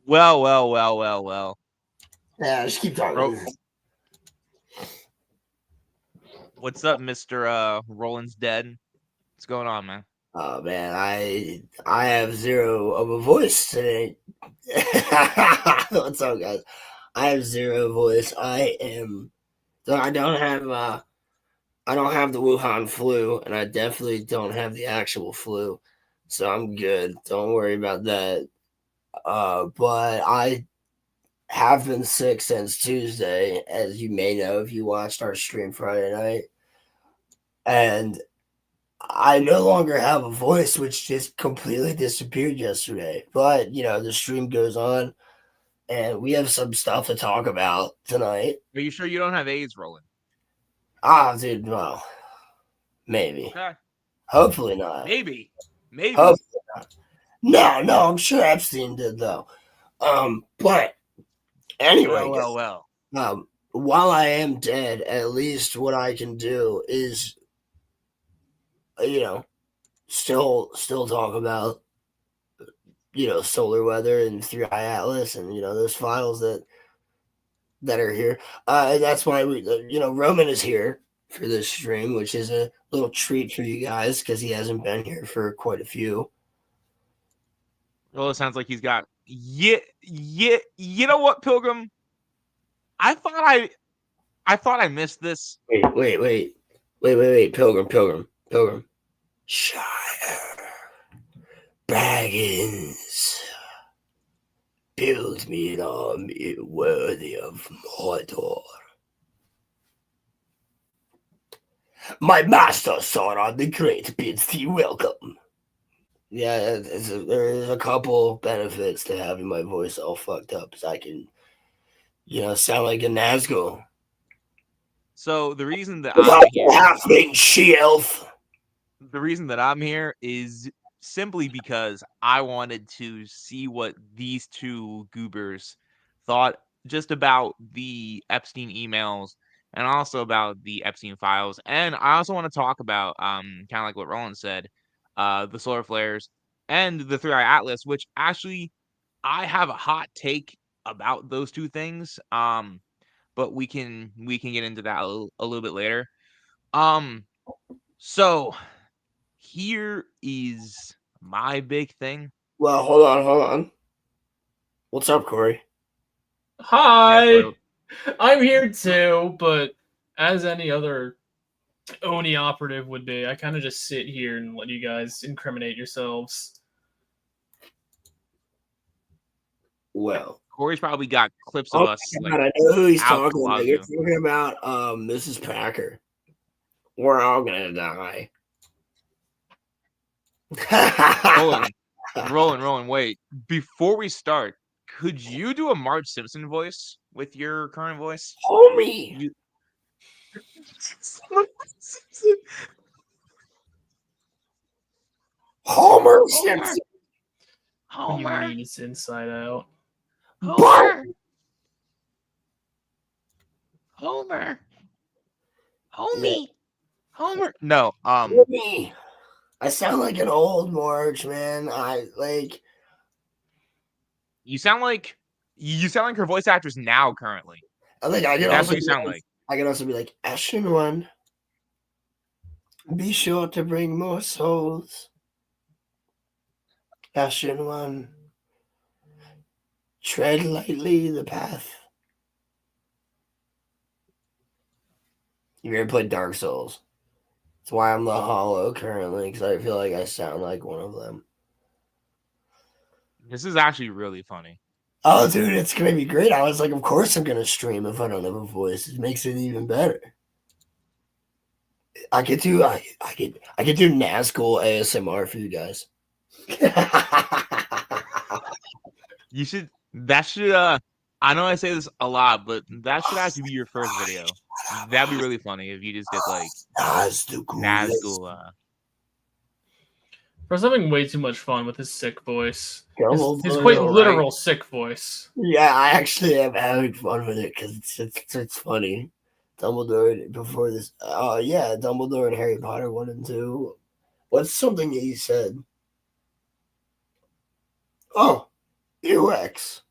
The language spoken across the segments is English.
Well. Yeah, just keep Ro- talking. What's up, Mr. Roland's dead? What's going on, man? Oh man, I have zero of a voice today. What's up, guys? I have zero voice. I don't have I don't have the Wuhan flu, and I definitely don't have the actual flu, so I'm good. Don't worry about that. But I have been sick since Tuesday, as you may know if you watched our stream Friday night, and I no longer have a voice, which just completely disappeared yesterday. But the stream goes on, and we have some stuff to talk about tonight. Are you sure you don't have AIDS, Roland? Dude, well, maybe, Okay, hopefully not. maybe. Hopefully not. No, I'm sure Epstein did though. But anyway, Well. while I am dead, at least what I can do is, you know, still talk about solar weather and 3i Atlas and those files that are here. And that's why Roman is here for this stream, which is a little treat for you guys because he hasn't been here for quite a few. Well, it sounds like he's got. Yeah. You know what, Pilgrim? I thought I missed this. Wait, Pilgrim. Shire Baggins, build me an army worthy of Mordor. My master, Sauron the Great, bids thee welcome. Yeah, there's a couple benefits to having my voice all fucked up, as I can, sound like a Nazgul. So the reason that I'm here, halfling she-elf. the reason that I'm here is simply because I wanted to see what these two goobers thought just about the Epstein emails and also about the Epstein files. And I also want to talk about kind of like what Roland said, the solar flares and the 3i Atlas, which actually I have a hot take about those two things. But we can get into that a little bit later. So here is my big thing. Well, hold on. What's up, Corey? Hi! Yeah, I'm here too, but as any other Oni operative would be, I kind of just sit here and let you guys incriminate yourselves. Well, Corey's probably got clips of us. God, I know who he's out talking about. You're talking about Mrs. Packer. We're all gonna die. Roland, wait. Before we start, could you do a Marge Simpson voice with your current voice? Homie! Homer Simpson! What do you mean it's Inside Out? Homer! Homer! No, Homie! I sound like an old Marge, man. You sound like her voice actress now currently. That's what you sound like. I can also be like, Ashen One, be sure to bring more souls. Ashen One, tread lightly the path. You've ever played Dark Souls? That's why I'm the Hollow currently, because I feel like I sound like one of them. This is actually really funny. Oh, dude, it's gonna be great. I was like, of course I'm gonna stream if I don't have a voice. It makes it even better. I could do Nazgul ASMR for you guys. You should. That should. I know I say this a lot, but that should actually be your first video. That'd be really funny if you just did like Nazgul. I was having way too much fun with his sick voice. His Dumbledore, quite literal sick voice. Yeah, I actually am having fun with it because it's funny. Dumbledore before this. Oh yeah, Dumbledore and Harry Potter 1 and 2. What's something that you said? Oh, earwax.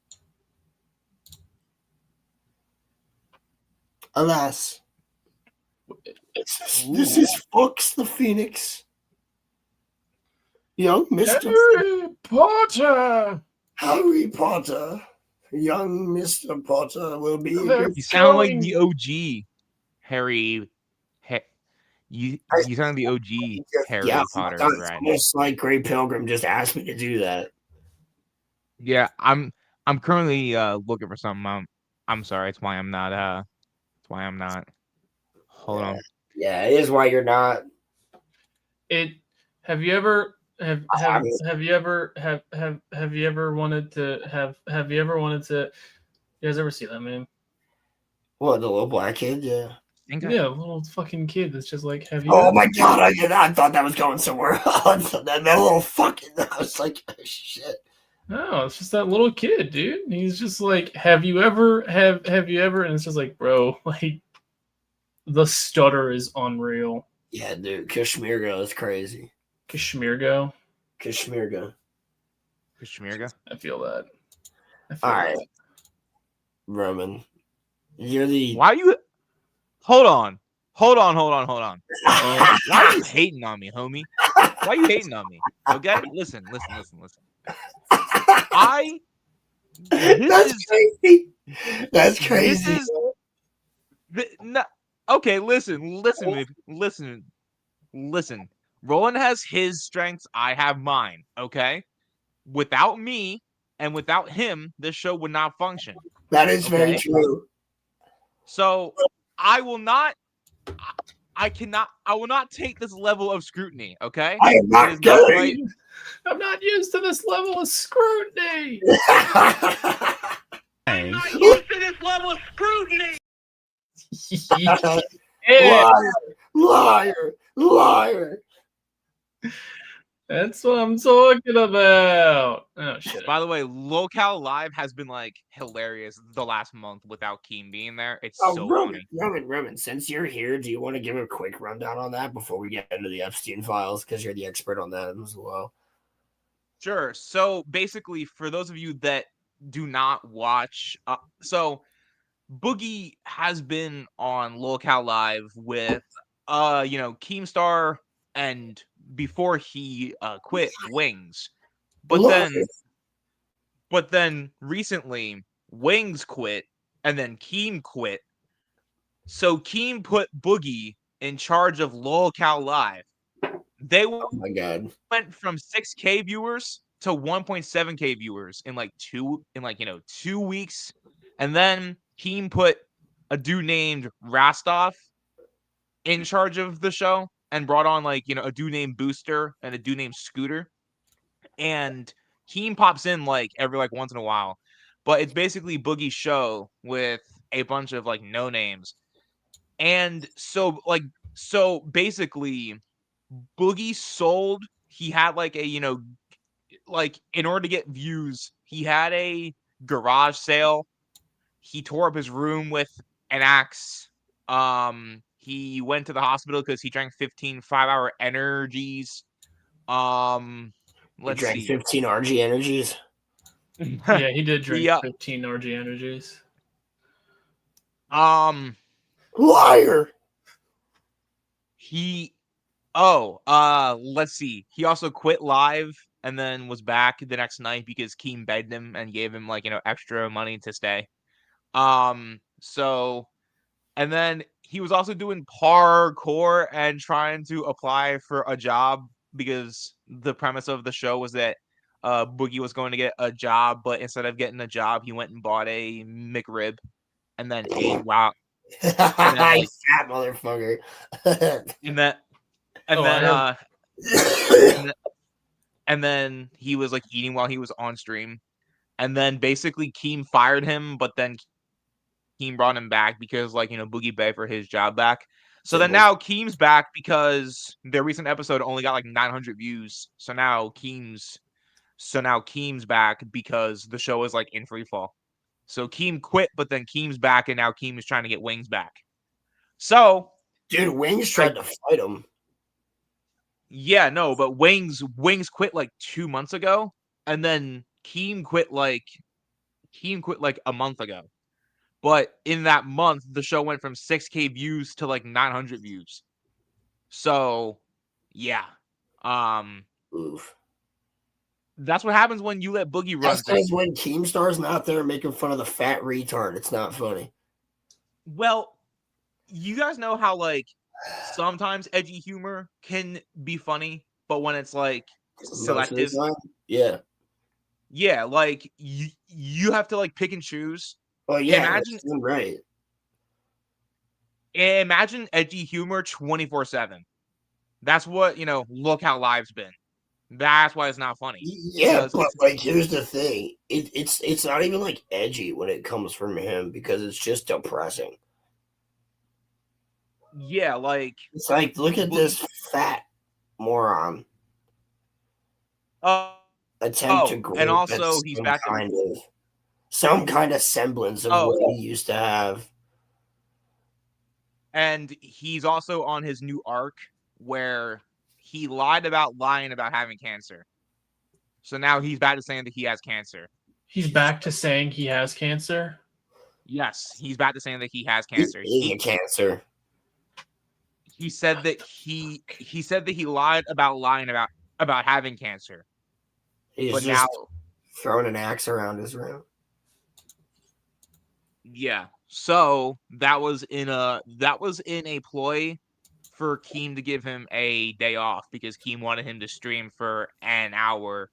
Alas, this is Fox the Phoenix. Young Mr. Harry Potter. Harry Potter. Young Mr. Potter will be. You sound like the OG Harry. You sound like the OG Harry Potter, It's right? almost like Grey Pilgrim just asked me to do that. Yeah, I'm currently looking for something. I'm sorry. It's why I'm not. It's why I'm not. Hold on. Yeah, it is why you're not. Have you ever have you ever wanted to have you ever wanted to? You guys ever see that meme? What, the little black kid? Yeah. Yeah, a little fucking kid that's just like, have you? Oh my god! I thought that was going somewhere else. that little fucking. I was like, oh, shit. No, it's just that little kid, dude. He's just like, have you ever? And it's just like, bro, like, the stutter is unreal. Yeah, dude, Kashmirgo is crazy. Kashmirgo. I feel that. All right, Roman, you're the. Why you? Hold on. Why are you hating on me, homie? Why are you hating on me? Okay, listen. Crazy. That's crazy. Okay, listen. Roland has his strengths. I have mine. Okay, without me and without him, this show would not function. That is very true. So I will not. I will not take this level of scrutiny. Okay, I am not going. I'm not used to this level of scrutiny. I'm not used to this level of scrutiny. Liar. That's what I'm talking about. Oh shit. By the way, Locale Live has been like hilarious the last month without Keem being there. It's so funny. Roman, since you're here, do you want to give a quick rundown on that before we get into the Epstein files? Because you're the expert on that as well. Sure. So basically, for those of you that do not watch, so Boogie has been on Locale Live with Keemstar and before he quit Wings. But then recently Wings quit and then Keem quit. So Keem put Boogie in charge of Locale Live. They went from 6K viewers to 1.7K viewers in 2 weeks. And then Keem put a dude named Rastov in charge of the show and brought on a dude named Booster and a dude named Scooter. And Keem pops in every once in a while. But it's basically Boogie's show with a bunch of no names. And so basically Boogie sold, he had in order to get views, he had a garage sale. He tore up his room with an axe. He went to the hospital because he drank 15 5-hour energies. Let's see. 15 RG energies. Yeah, he did drink 15 RG energies. Liar. Let's see. He also quit live and then was back the next night because Keem begged him and gave him extra money to stay. And then he was also doing parkour and trying to apply for a job because the premise of the show was that Boogie was going to get a job, but instead of getting a job, he went and bought a McRib and then ate wow. Fat motherfucker. And then he was eating while he was on stream. And then basically Keem fired him, but then Keem brought him back because Boogie begged for his job back. So then now Keem's back because their recent episode only got 900 views. So now Keem's back because the show is in free fall. So Keem quit, but then Keem's back, and now Keem is trying to get Wings back. So dude, Wings tried to fight him. Yeah, no, but Wings quit 2 months ago, and then Keem quit a month ago. But in that month, the show went from 6K views to like 900 views. So, yeah. Oof. That's what happens when you let Boogie run That's because things. when Keemstar's not there making fun of the fat retard, it's not funny. Well, you guys know how like sometimes edgy humor can be funny, but when it's like Most of the selective, time, yeah. yeah, like you have to like pick and choose. Well, yeah, Imagine that's right. imagine edgy humor 24/7. That's what, look how live's been. That's why it's not funny. Yeah, Because but it's like, here's the thing: it's not even like edgy when it comes from him because it's just depressing. yeah, like It's like, look at Boogie. this fat moron Oh, attempt to and grope at also he's back to some kind of semblance of oh, what he used to have. and he's also on his new arc where he lied about lying about having cancer. So now he's back to saying that he has cancer. He's back to saying he has cancer. Yes, he's back to saying that he has He cancer. is a cancer. He said that he said that he lied about lying about having cancer. He's But just now, throwing an axe around his room. yeah. So that was in a ploy for Keem to give him a day off because Keem wanted him to stream for an hour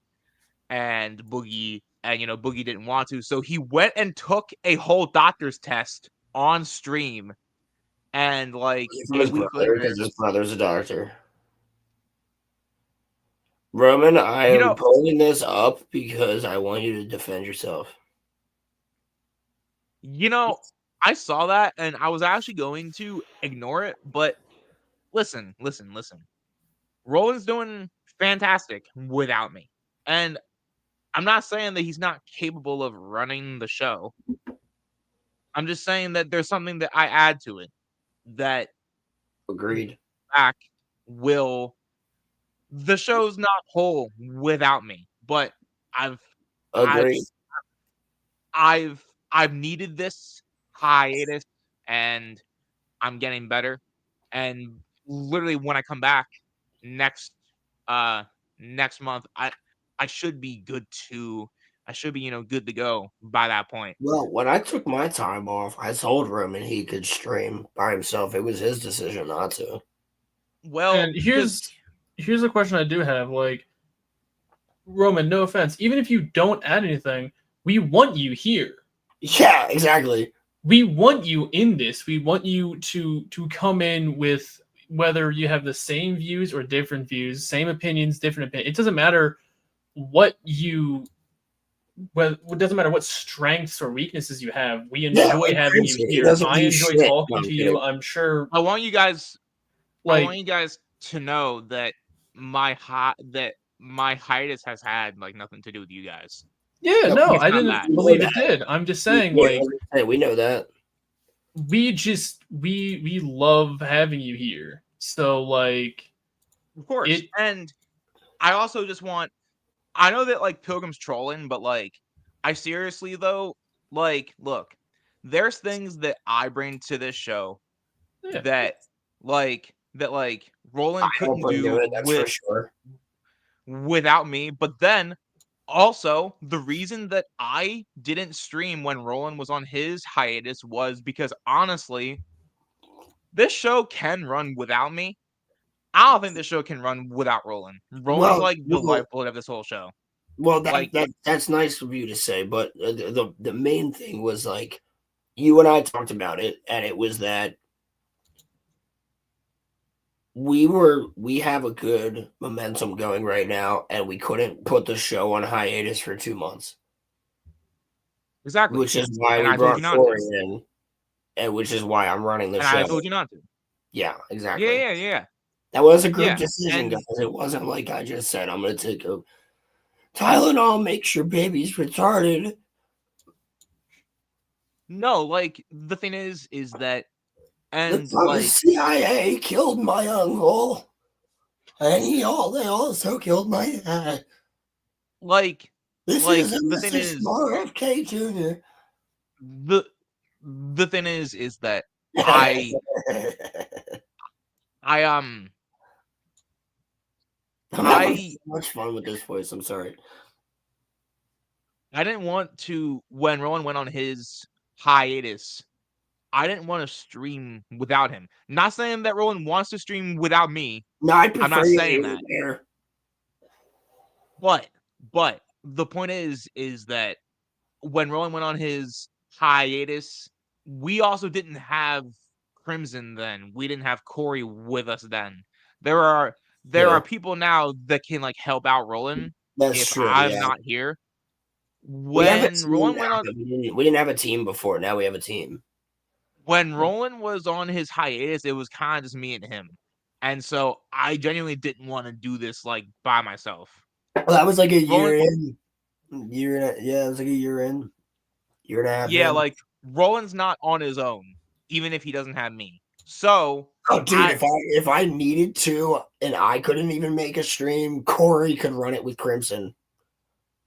and Boogie didn't want to. So he went and took a whole doctor's test on stream, and like From a his week brother, later, because his brother's a doctor. Roman, I you am know, pulling this up because I want you to defend yourself. you know, I saw that and I was actually going to ignore it, but listen. Roland's doing fantastic without me. And I'm not saying that he's not capable of running the show. I'm just saying that there's something that I add to it that Agreed. back will the show's not whole without me. But I've I've Agreed. I've I've needed this hiatus and I'm getting better. And literally when I come back next uh next month, I should be good to I should be, good to go by that point. Well, when I took my time off, I told Roman he could stream by himself. It was his decision not to. Well, And because here's a question I do have. Like, Roman, no offense, even if you don't add anything, we want you here. Yeah, exactly. We want you in this. We want you to come in with whether you have the same views or different views, same opinions, different opinions. It doesn't matter what you well, it doesn't matter what strengths or weaknesses you have. We Yeah, enjoy like having you Princeton, he here. doesn't I do enjoy shit. No, talking I'm to kidding. you. I'm sure, I want you guys like, to know that my hiatus has had like nothing to do with you guys. yeah, No, no, It's I not didn't that. we know believe it that. did. I'm just saying, Yeah, like, we know that. we love having you here. So, like, Of course. it, And I also just want I know that like Pilgrim's trolling, but like I seriously though, like look, there's things that I bring to this show yeah, that I Roland help couldn't him do do it, that's for sure. without me. But then also the reason that I didn't stream when Roland was on his hiatus was because honestly, this show can run without me. I don't think this show can run without Roland. Roland's Well, like the lifeblood of this whole show. well, Like that's nice of you to say, but the main thing was like you and I talked about it, and it was that we have a good momentum going right now, and we couldn't put the show on hiatus for 2 months, exactly. which is why And we I told brought you not Corey to. in, and which is why I'm running the And I show. told you not to. Yeah, Yeah, exactly. yeah, yeah. That was a group Yeah. decision, And guys. It wasn't like I just said I'm gonna take a Tylenol, makes your baby's retarded. no, like the thing is that The and fucking CIA killed my uncle, and they also killed my dad. like This like is the thing Mr. is Smart FK Jr. the the thing is that I I'm having I so much fun with this voice. I'm sorry. I didn't want to when Rowan went on his hiatus. I didn't want to stream without him. Not saying that Rowan wants to stream without me. No, I I'm prefer not saying you that. there. But the point is that when Rowan went on his hiatus, we also didn't have Crimson then. We didn't have Corey with us then. There Yeah, are people now that can like help out Roland that's if true. I'm Yeah, not here. we have a When team Roland now. went on But we didn't have a team before. Now we have a team. when Roland was on his hiatus, it was kind of just me and him. And so I genuinely didn't want to do this like by myself. Well, that was like a Roland year in. Yeah, it was like a year in. Year and a half Yeah, in. like Roland's not on his own, even if he doesn't have me. So Oh, dude, I if I needed to and I couldn't even make a stream, Corey could run it with Crimson.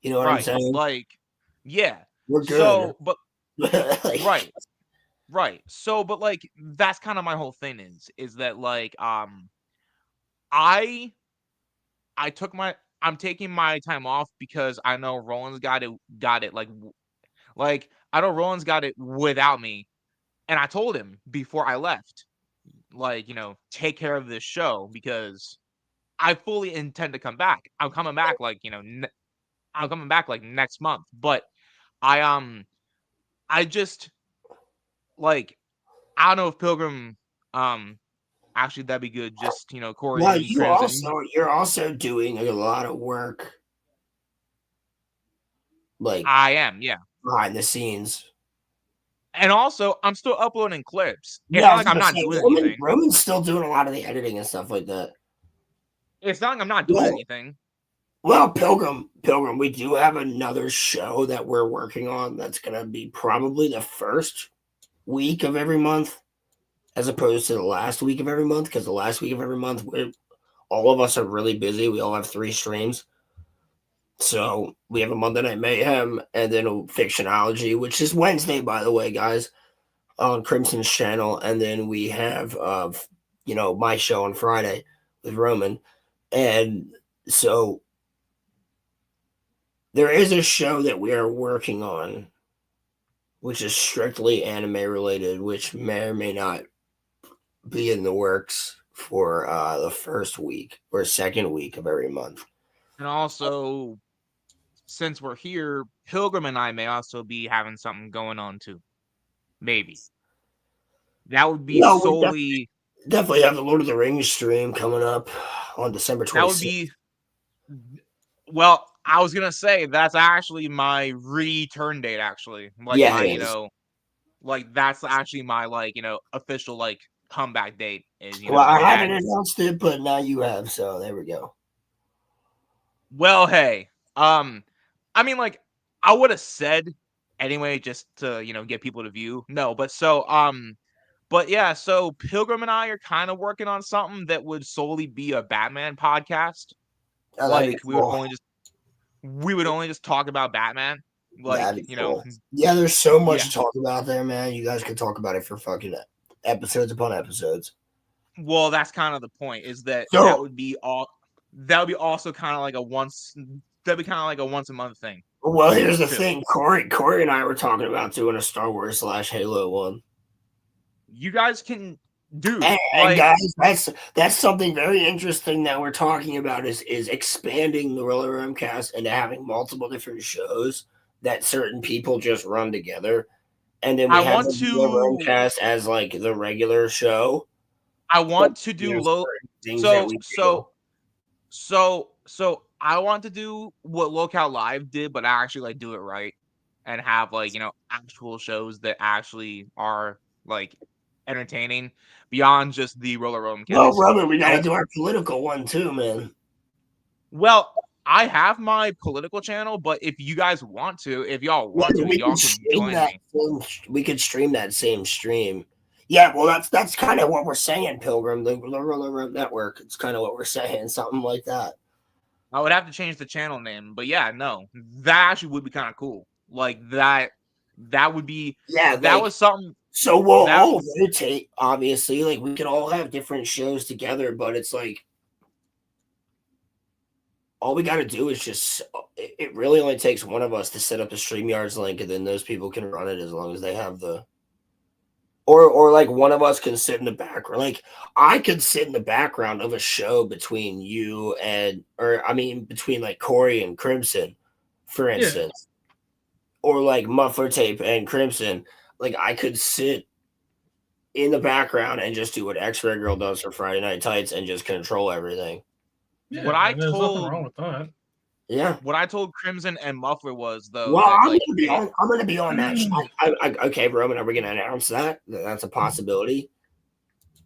You know what I'm right, saying? like yeah. We're good. So but Like, right, right. So but like that's kind of my whole thing is that like I I took my I'm taking my time off because I know Roland's got it like I know Roland's got it without me. And I told him before I left, like, take care of this show because I fully intend to come back. I'm coming back like, I'm coming back like next month. But I I just like I don't know if Pilgrim actually that'd be good. Just Corey, well, me, Crimson. you're also doing a lot of work, like I am, yeah. behind the scenes. And also I'm still uploading clips. It's Yeah, I not was like I'm gonna not say doing anything. Roman's still doing a lot of the editing and stuff like that. It's not like I'm not doing Well, anything. well, Pilgrim, we do have another show that we're working on that's gonna be probably the first week of every month, as opposed to the last week of every month, because the last week of every month, all of us are really busy. We all have 3 streams. So we have a Monday Night Mayhem and then a Fictionology, which is Wednesday, by the way, guys, on Crimson's channel. And then we have, my show on Friday with Roman. And so there is a show that we are working on, which is strictly anime related, which may or may not be in the works for the first week or second week of every month. And also, since we're here, Pilgrim and I may also be having something going on too. Maybe. That would be No, we solely definitely have the Lord of the Rings stream coming up on December that would 26th. be well, I was gonna say that's actually my return date actually. Like Yeah, my, it is. like that's actually my official comeback date is, Well, I that. haven't announced it, but now you have, so there we go. Well, hey. I mean like I would have said anyway just to, get people to view. No, but yeah, so Pilgrim and I are kind of working on something that would solely be a Batman podcast. Oh, that'd be Like cool. we would only just talk about Batman. Like, That'd be cool. Yeah, there's so much yeah. to talk about there, man. You guys could talk about it for fucking episodes upon episodes. Well, that's kind of the point is that So, that would be also kind of like that'd be kind of like a once a month thing. well, here's the Too. thing. Corey and I were talking about doing a Star Wars / Halo one. You guys can do And guys, that's something very interesting that we're talking about is expanding the Roller Room cast into having multiple different shows that certain people just run together. And then we I have want the Roller Room to cast as like the regular show. I But want to do there's low certain things that so we do. so so I want to do what Locale Live did, but I actually do it right and have actual shows that actually are entertaining beyond just the Roller Room Well, cast. brother, we got to Oh, do our political one too, man. well, I have my political channel, but if you guys want to, if y'all Yeah, want to, we can y'all can stream join that. me. We could stream that same stream. Yeah, well, that's kind of what we're saying, Pilgrim. The Roller Room Network. It's kind of what we're saying, something like that. I would have to change the channel name, but yeah, no, that actually would be kind of cool. Like that, That would be Yeah, that like, was something so we'll that all rotate, obviously. Like, we could all have different shows together, but it's like, all we got to do is just, it really only takes one of us to set up the StreamYards link, and then those people can run it as long as they have the, or like one of us can sit in the background. Like, I could sit in the background of a show between you and, or I mean, between like Corey and Crimson, for Yeah. instance, or like Muffler Tape and Crimson. Like, I could sit in the background and just do what X-Ray Girl does for Friday Night Tights and just control everything. what Yeah, I and there's nothing told wrong with that. Yeah. what I told Crimson and Muffler was though Well, that I'm like gonna be on. I'm gonna be on that. Okay, Roman, are we gonna announce that? That's a possibility.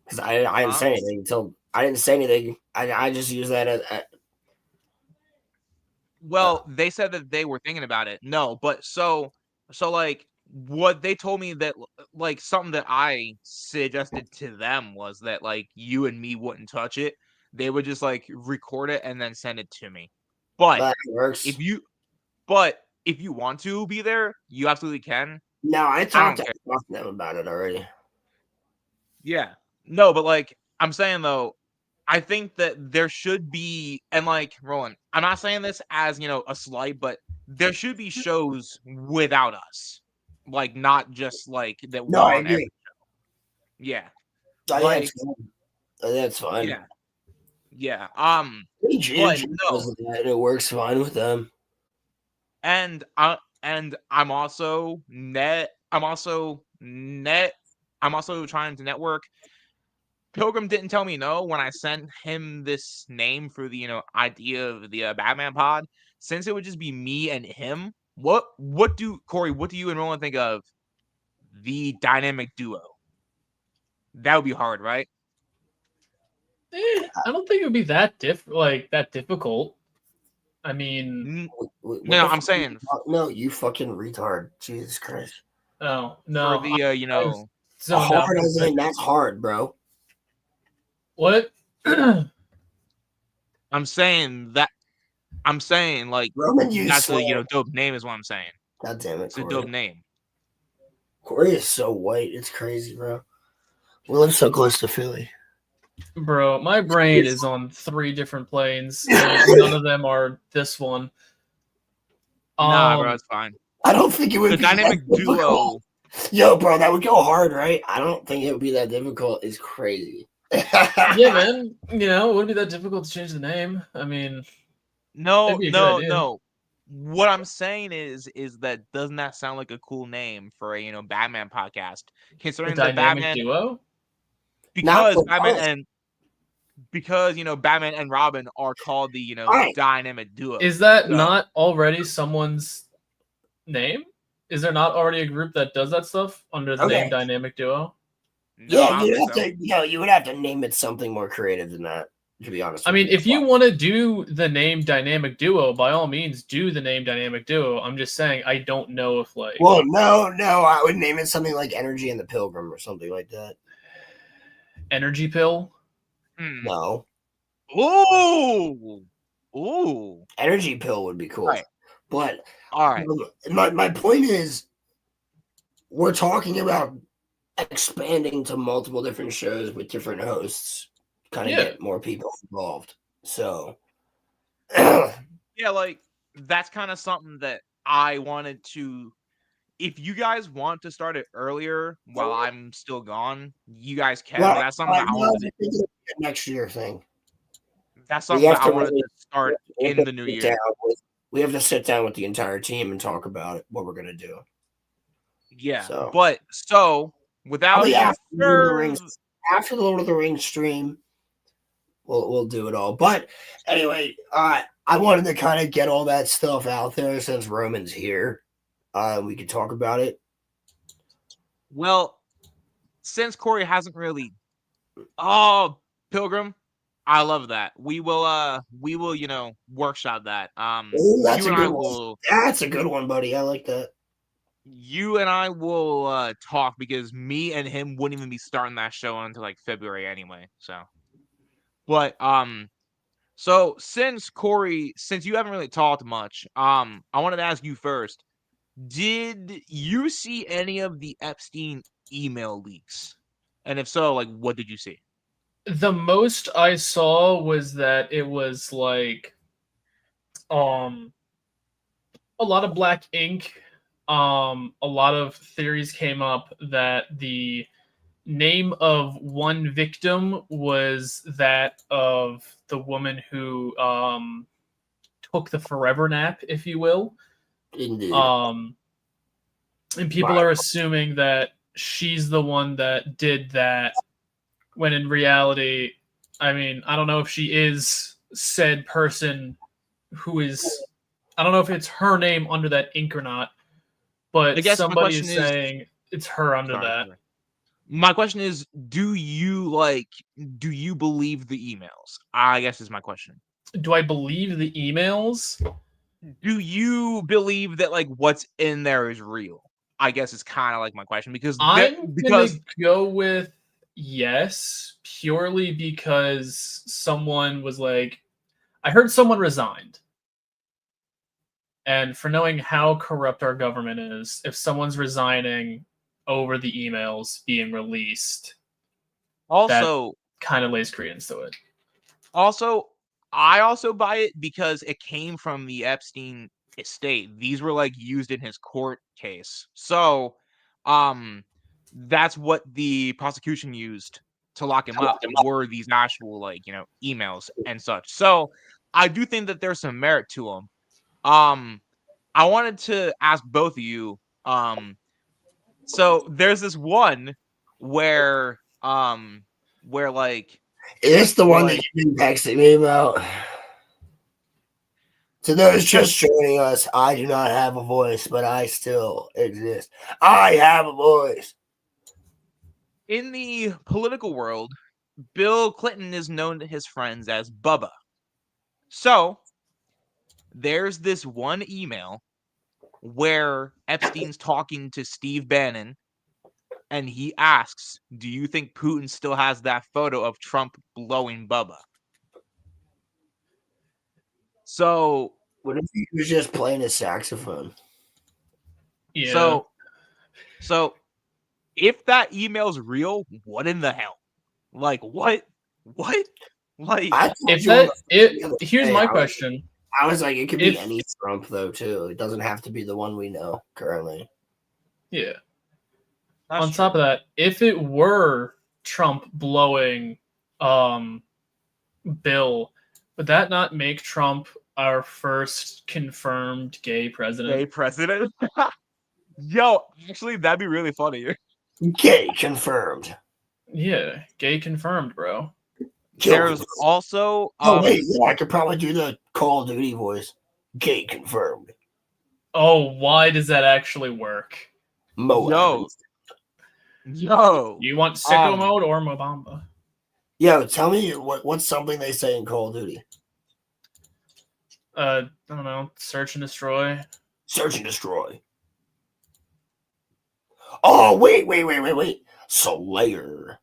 Because I didn't huh? say anything until I didn't say anything. I just use that as. Well, they said that they were thinking about it. No, but like what they told me that like something that I suggested to them was that like you and me wouldn't touch it. They would just like record it and then send it to me. But That works. if you but if you want to be there, you absolutely can. No, I I talked don't to care. them about it already. Yeah. No, but like I'm saying though, I think that there should be, and like Roland, I'm not saying this as a slight, but there should be shows without us, like not just like that No, we're I on every. agree. Yeah, Yeah, like that's fine. yeah, yeah. But no, Does that, and it works fine with them. and I'm also net. I'm also trying to network. Pilgrim didn't tell me no when I sent him this name for the idea of the Batman pod. Since it would just be me and him, what do Corey? What do you and Roland think of the dynamic duo? That would be hard, right? I don't think it would be that difficult. I mean, What No, the I'm fuck? saying No, you fucking retard. Jesus Christ. oh for no, the I was zoned out Hard for a as in, second. that's hard, bro. What? I'm saying that I'm saying like Roman, you that's a swear. dope name is what I'm saying. God damn it, It's a dope Corey. name. Corey is so white. It's crazy, bro. We live so close to Philly. Bro, my brain is on 3 different planes, and none of them are this one. Nah, bro, it's fine. I don't think it would The be that dynamic difficult. duo. Yo, bro, that would go hard, right? I don't think it would be that difficult. It's crazy. Yeah, man. It wouldn't be that difficult to change the name. I mean, No, it'd be a good no, idea. no. What I'm saying is that doesn't that sound like a cool name for a Batman podcast? The Considering the dynamic Batman duo? Not because for Batman us. and because Batman and Robin are called the Right. dynamic duo. Is that So, not already someone's name? Is there not already a group that does that stuff under the name Okay. Dynamic Duo? no, I Yeah, don't you'd think have so. to. You would have to name it something more creative than that. To be honest, I with mean, you. if you want to do the name Dynamic Duo, by all means, do the name Dynamic Duo. I'm just saying, I don't know if Well, no, I would name it something like Energy and the Pilgrim or something like that. Energy Pill. No, Ooh, ooh. Energy Pill would be cool. Right. But All right. my point is, we're talking about expanding to multiple different shows with different hosts, kind of get more people involved. So, Yeah, like that's kind of something that I wanted to. If you guys want to start it earlier while I'm still gone, you guys can. But that's something that I wanted. Next year thing. That's something that I wanted to start in the new year. We have to sit down with the entire team and talk about it, what we're gonna do. Yeah, so, but without after the Lord of the Rings stream, we'll do it all. But anyway, I wanted to kind of get all that stuff out there since Roman's here. We could talk about it. Well, since Corey hasn't really, Pilgrim, I love that. We will workshop that. That's a good one. That's a good one, buddy. I like that. You and I will talk because me and him wouldn't even be starting that show until like February anyway. So, but so since you haven't really talked much, I wanted to ask you first. Did you see any of the Epstein email leaks? And if so, like, what did you see? The most I saw was that it was like um a lot of black ink. A lot of theories came up that the name of one victim was that of the woman who took the forever nap, if you will. Indeed. And people are assuming that she's the one that did that, when in reality, I mean, I don't know if she is said person who is, I don't know if it's her name under that ink or not, I but guess my somebody question is is, saying it's her under sorry, that. sorry. My question is, do you believe the emails? I guess is my question. Do I believe the emails? Do you believe that like what's in there is real? I guess is kind of like my question because I'm gonna go with yes, purely because someone was like, I heard someone resigned. And for knowing how corrupt our government is, if someone's resigning over the emails being released, that also kind of lays credence to it. Also, I also buy it because it came from the Epstein estate. These were like used in his court case. So, that's what the prosecution used to lock him up were these actual like, emails and such. So, I do think that there's some merit to them. I wanted to ask both of you so there's this one where like Is this the where one that like you've been texting me about? To those just joining us, I do not have a voice, but I still exist. I have a voice. in the political world, Bill Clinton is known to his friends as Bubba. So there's this one email where Epstein's talking to Steve Bannon and he asks, do you think Putin still has that photo of Trump blowing Bubba? So What if he was just playing a saxophone? Yeah. So if that email's real, what in the hell? Like what? What? Like If that here's my question. I was like, it could be any Trump though, too. It doesn't have to be the one we know currently. Yeah. On top of that, if it were Trump blowing Bill, would that not make Trump our first confirmed gay president? Gay president? Yo, actually, that'd be really funny. Gay confirmed. Yeah, gay confirmed, bro. There's also wait, yeah, I could probably do the Call of Duty voice. Gay confirmed. Oh, why does that actually work? Yo. You want sicko mode or Mobamba? Yo, tell me what's something they say in Call of Duty? I don't know. Search and destroy. Search and destroy. Oh, wait. Slayer.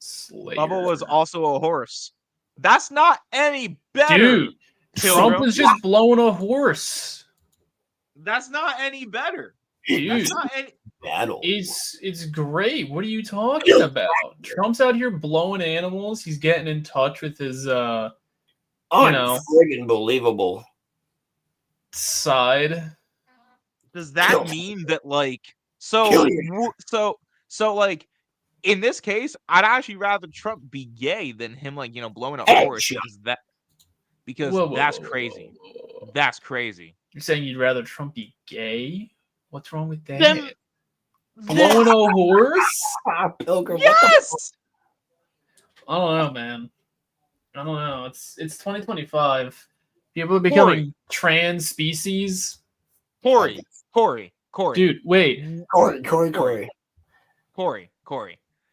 Bubba was also a horse. That's not any better. Dude, Trump was just blowing a horse. That's not any better. Dude, that's not any battle. It's great. What are you talking about? Trump's out here blowing animals. He's getting in touch with his friggin' believable side. Does that mean that like so like in this case, I'd actually rather Trump be gay than him like, blowing a horse because that's crazy. That's crazy. You're saying you'd rather Trump be gay? What's wrong with that? Blowing a horse? Pilgrim, yes! I don't know, man. I don't know. It's 2025. People are becoming trans species. Corey. Dude, wait. Corey.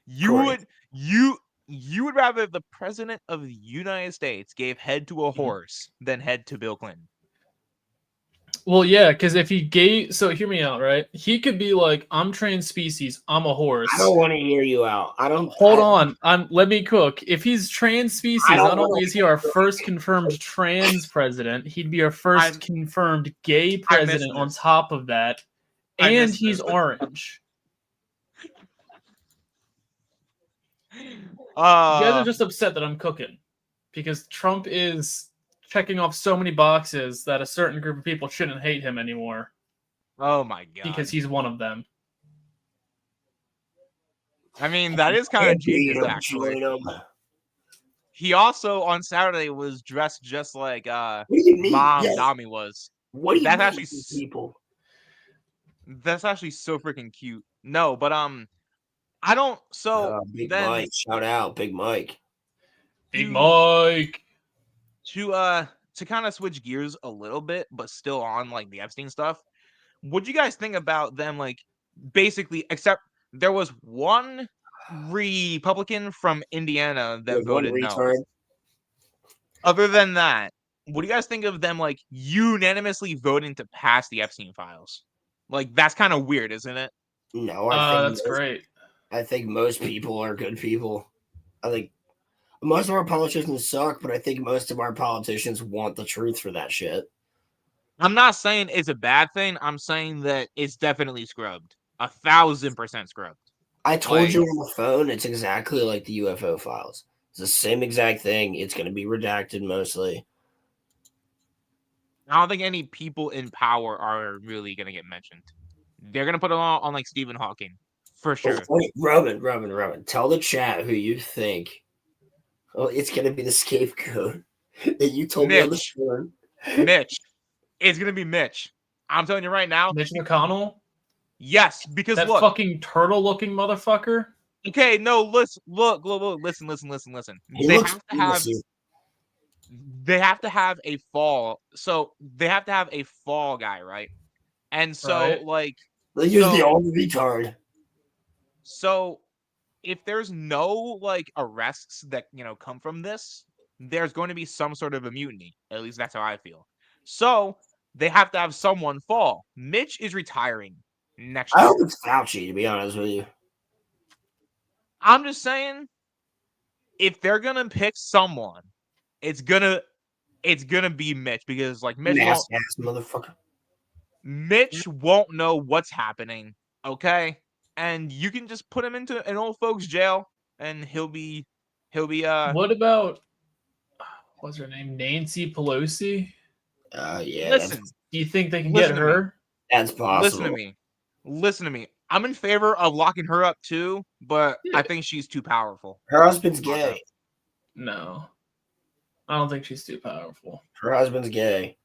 You would rather the president of the United States gave head to a horse than head to Bill Clinton. Well, yeah, because if he gave, so hear me out, right? He could be like, "I'm trans species. I'm a horse." I don't want to hear you out. Hold on, let me cook. If he's trans species, not wanna only is he our first confirmed trans president, he'd be our first confirmed gay I missed president on this. top of that, I and missed he's this. orange. You guys are Uh, just upset that I'm cooking because Trump is checking off so many boxes that a certain group of people shouldn't hate him anymore oh my god. because he's one of them. I mean, that is kind of genius, Join actually. 'em. He also on Saturday was dressed just like What do you mean? Mom Yes. Dami was. What do you That's mean, actually these people? That's actually so freaking cute. No, but I don't. So Big then Mike, shout out, Big Mike. Big Mike. To kind of switch gears a little bit, but still on like the Epstein stuff. What do you guys think about them? Like, basically, except there was one Republican from Indiana that There's one voted no. retard. Other than that, what do you guys think of them like unanimously voting to pass the Epstein files? Like, that's kind of weird, isn't it? No, I think That's great. I think most people are good people. I think most of our politicians suck, but I think most of our politicians want the truth for that shit. I'm not saying it's a bad thing. I'm saying that it's definitely scrubbed. 1,000% scrubbed. I told Like- you on the phone, it's exactly like the UFO files. It's the same exact thing. It's going to be redacted mostly. I don't think any people in power are really gonna get mentioned. They're gonna put it on like Stephen Hawking for sure. Wait, Roman, tell the chat who you think. Oh, it's going to be the scapegoat that you told me on the Mitch. phone. Mitch. It's gonna be Mitch. I'm telling you right now. Mitch McConnell? Yes, because That look. fucking turtle-looking motherfucker? Okay, no, listen. Listen. He They looks have to have. innocent. They have to have a fall. So they have to have a fall guy, right? And so Right. like. They use the So- old retard. So if there's no like arrests that come from this, there's going to be some sort of a mutiny. At least that's how I feel. So they have to have someone fall. Mitch is retiring next I year. hope it's Fauci, to be honest with you. I'm just saying, if they're gonna pick someone, it's gonna be Mitch, because like Mitch Nasty ass motherfucker. won't know what's happening. Okay, and you can just put him into an old folks jail, and he'll be What about, what's her name? Nancy Pelosi? Yeah. listen. Do you think they can Listen get to me. her? That's possible. Listen to me. I'm in favor of locking her up too, but Yeah. I think she's too powerful. Her husband's gay. No. I don't think she's too powerful. Her husband's gay.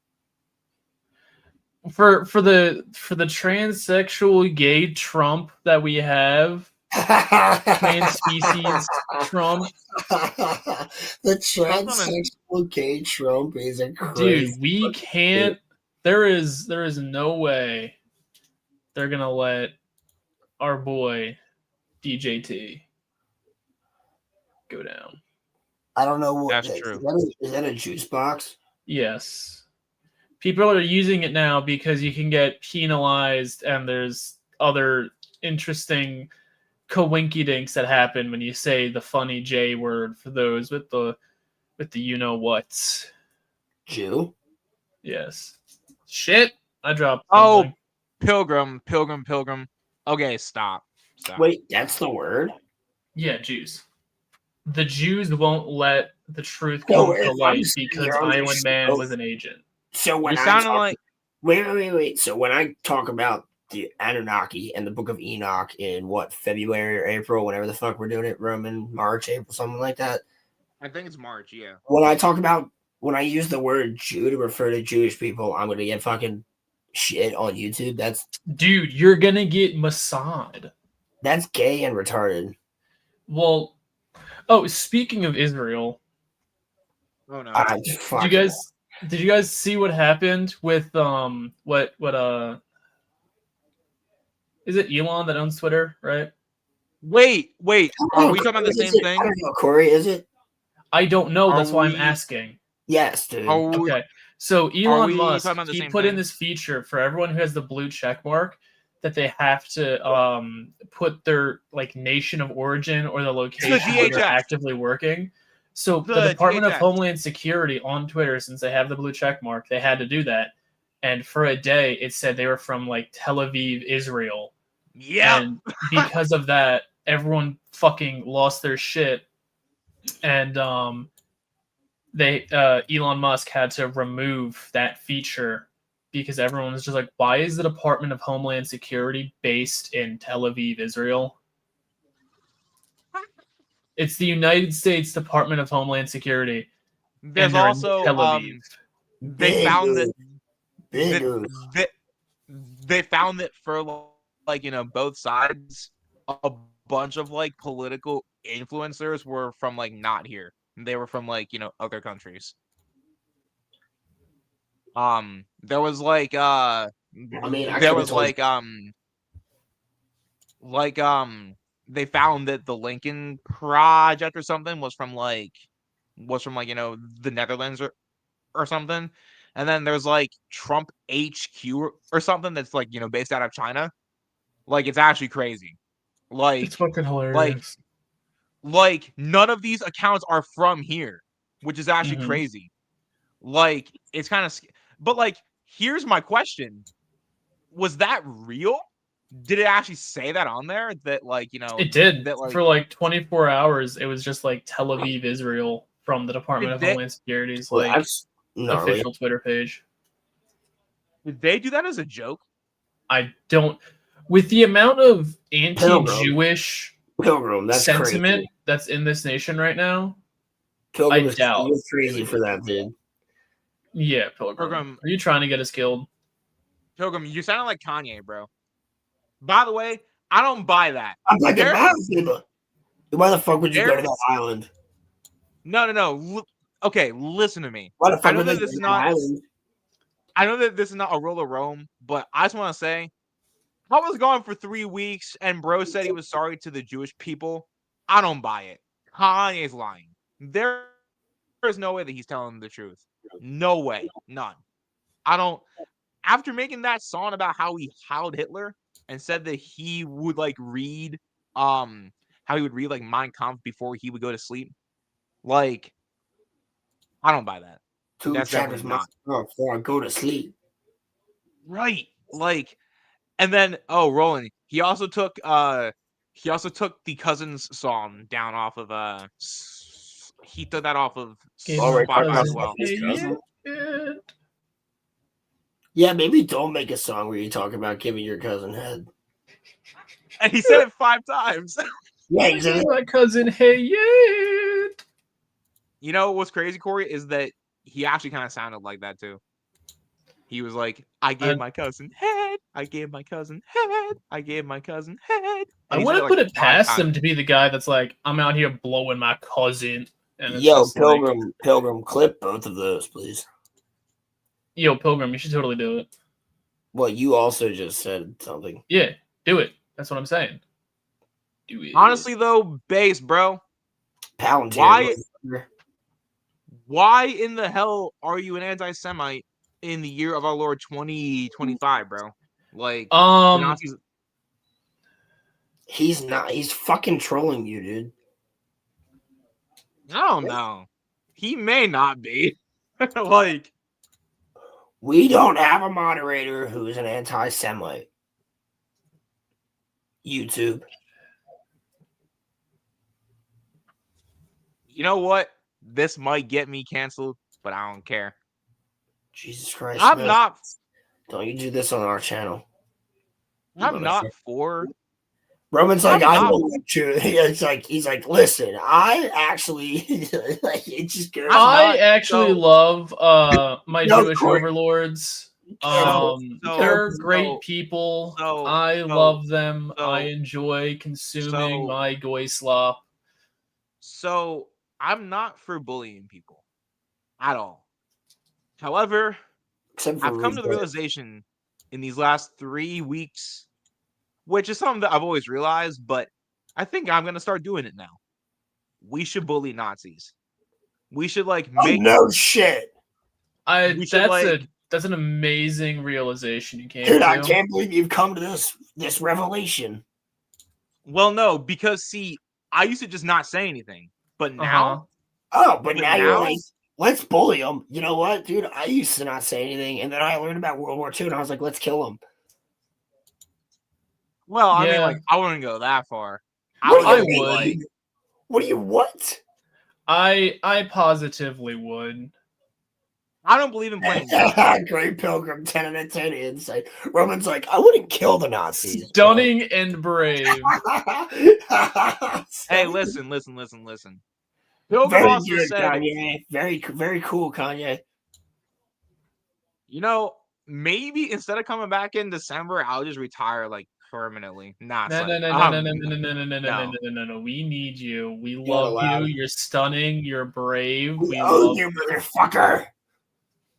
For the transsexual gay Trump that we have, trans species Trump. The transsexual gay Trump is a crazy. Dude, we can't. There is no way they're gonna let our boy DJT go down. I don't know what That's true. Is that a juice box? Yes, people are using it now because you can get penalized, and there's other interesting coinkydinks that happen when you say the funny J word for those with the you know what. Jew? Yes. Shit. I dropped Oh, something. Pilgrim. Okay, stop. Wait, that's the word? Yeah, Jews. The Jews won't let the truth No, come to if light I'm sitting because here on this Iron Man show- was an agent. So when You're I sounding talk, like wait. So when I talk about the Anunnaki and the Book of Enoch in what, February or April, whenever the fuck we're doing it, Roman, March, April, something like that. I think it's March, yeah. When I use the word Jew to refer to Jewish people, I'm gonna get fucking shit on YouTube. Dude, you're gonna get Mossad. That's gay and retarded. Well, oh, speaking of Israel, Oh no. did you guys see what happened with what is it Elon that owns Twitter, right? Wait. Are we talking about the Is same it? thing? I don't know, Corey, is it? I don't know. Are That's why I'm we- asking. Yes, dude. Are we, Okay, So Elon we Musk, talking about the he same put in thing? this feature for everyone who has the blue check mark that they have to put their like nation of origin or the location where they're DHS. actively working. So the The Department of DHS. Homeland Security on Twitter, since they have the blue check mark, they had to do that. And for a day, it said they were from like Tel Aviv, Israel. Yeah. And because of that, everyone fucking lost their shit. And Elon Musk had to remove that feature because everyone was just like, why is the Department of Homeland Security based in Tel Aviv, Israel? It's the United States Department of Homeland Security. There's and they're also in Tel Aviv. they found that Bigger. they found that for like both sides, a bunch of like political influencers were from like not here. They were from like other countries. There was like I mean, I there could have was told like they found that the Lincoln Project or something was from like the Netherlands or something. And then there's like Trump HQ or something that's like based out of China. Like it's actually crazy. Like It's fucking hilarious. like none of these accounts are from here, which is actually Mhm. crazy. Like it's kind of but like here's my question. Was that real? Did it actually say that on there that like It did. that like For like 24 hours, it was just like Tel Aviv, Israel from the Department of did Homeland Security's well, like that's gnarly. official Twitter page. they do that as a joke? I don't. With the amount of anti-Jewish Pilgrim, that's sentiment crazy. that's in this nation right now, Pilgrim I is doubt. you're crazy for that, dude. Yeah, Pilgrim. Are you trying to get us killed? Pilgrim, you sound like Kanye, bro. By the way, I don't buy that. I'm like a mountain. Why the fuck would you go to that island? No. Okay, listen to me. Why the fuck I know would they that go this to is that not. island? I know that this is not a roll of Rome, but I just want to say, I was gone for 3 weeks, and bro said he was sorry to the Jewish people. I don't buy it. Kanye's lying. There is no way that he's telling the truth. No way, none. I don't. After making that song about how he howled Hitler and said that he would like read, how he would read like Mein Kampf before he would go to sleep, like, I don't buy that. 2 That's chapters definitely not before I go to sleep. right. Like, and then Roland, he also took the Cousins song down off of he took that off of Spotify as well. Yeah, maybe don't make a song where you talk about giving your cousin head. And he said it 5 times. Yeah, exactly. My cousin, hey, yeah. You know what's crazy, Corey, is that he actually kind of sounded like that too. He was like, I gave my cousin head. I gave my cousin head. I gave my cousin head. I wouldn't put it past him to be the guy that's like, I'm out here blowing my cousin. And it's Yo, just Pilgrim, clip both of those, please. Yo, Pilgrim, you should totally do it. Well, you also just said something. Yeah, do it. That's what I'm saying. Do it. Honestly, though, base, bro. Palantir. Why in the hell are you an anti-Semite in the year of our Lord 2025, bro? Like, Nazis... He's not. He's fucking trolling you, dude. I don't know. He may not be. Like, we don't have a moderator who's an anti-Semite. YouTube. You know what? This might get me canceled, but I don't care. Jesus Christ. I'm not. Don't you do this on our channel. I'm not for. Roman's like, I don't like you. He's like, listen, I actually like it just goes. I actually love my Jewish overlords. They're great people. I love them. I enjoy consuming my goy slop. So I'm not for bullying people at all. However, I've come to the realization in these last 3 weeks, which is something that I've always realized, but I think I'm going to start doing it now. We should bully Nazis. We should like make no shit. We should, That's an amazing realization you came Dude, to. I can't believe you've come to this revelation. Well, no, because see, I used to just not say anything, but now, Oh, but But now you're now- like, let's bully them. You know what, dude? I used to not say anything, and then I learned about World War II, and I was like, let's kill them. well, I mean, Yeah. like, I wouldn't go that far. What I do you mean? would. What do you what? I positively would. I don't believe in playing games. Great Pilgrim, 10 out of 10 insight. Roman's like, I wouldn't kill the Nazis. Stunning and brave. Hey, listen. Pilgrim Very also good, said, Kanye. Very cool, Kanye. you know, maybe instead of coming back in December, I'll just retire like permanently. Nah, No, son. no, no, no, no, no, no, no, no, no, no, no, no, no. We need you. We love allowed. you. You're stunning. You're brave. We We own love you, motherfucker.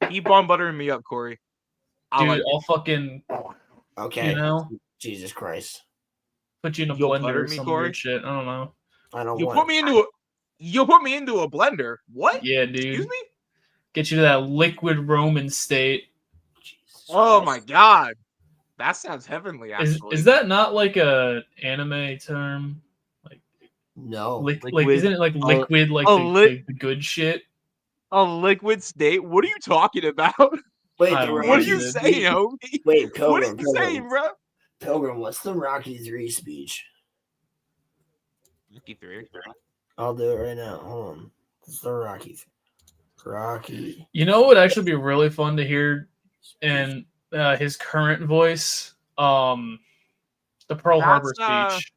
Keep on buttering me up, Corey. I dude. like it. I'll fucking, Okay. you know, Jesus Christ. put you in a You'll blender butter or me, some Corey? weird shit. I don't know. I don't You'll want put me into a blender. What? Yeah, Excuse dude. me? Get you to that liquid Roman state. Jesus Oh Christ. my god. That sounds heavenly, actually. Is that not like a anime term? Like No. like Liquid. isn't it like liquid like the good shit? A liquid state? What are you talking about? Wait, I the don't know, What are Rocky you dude. saying, homie? Wait, What are Pilgrim, you saying, bro? Pilgrim, what's the Rocky 3 speech? Rocky 3. I'll do it right now. Hold on. It's the Rocky. Rocky. You know what would actually be really fun to hear in his current voice? The Pearl Harbor That's, speech.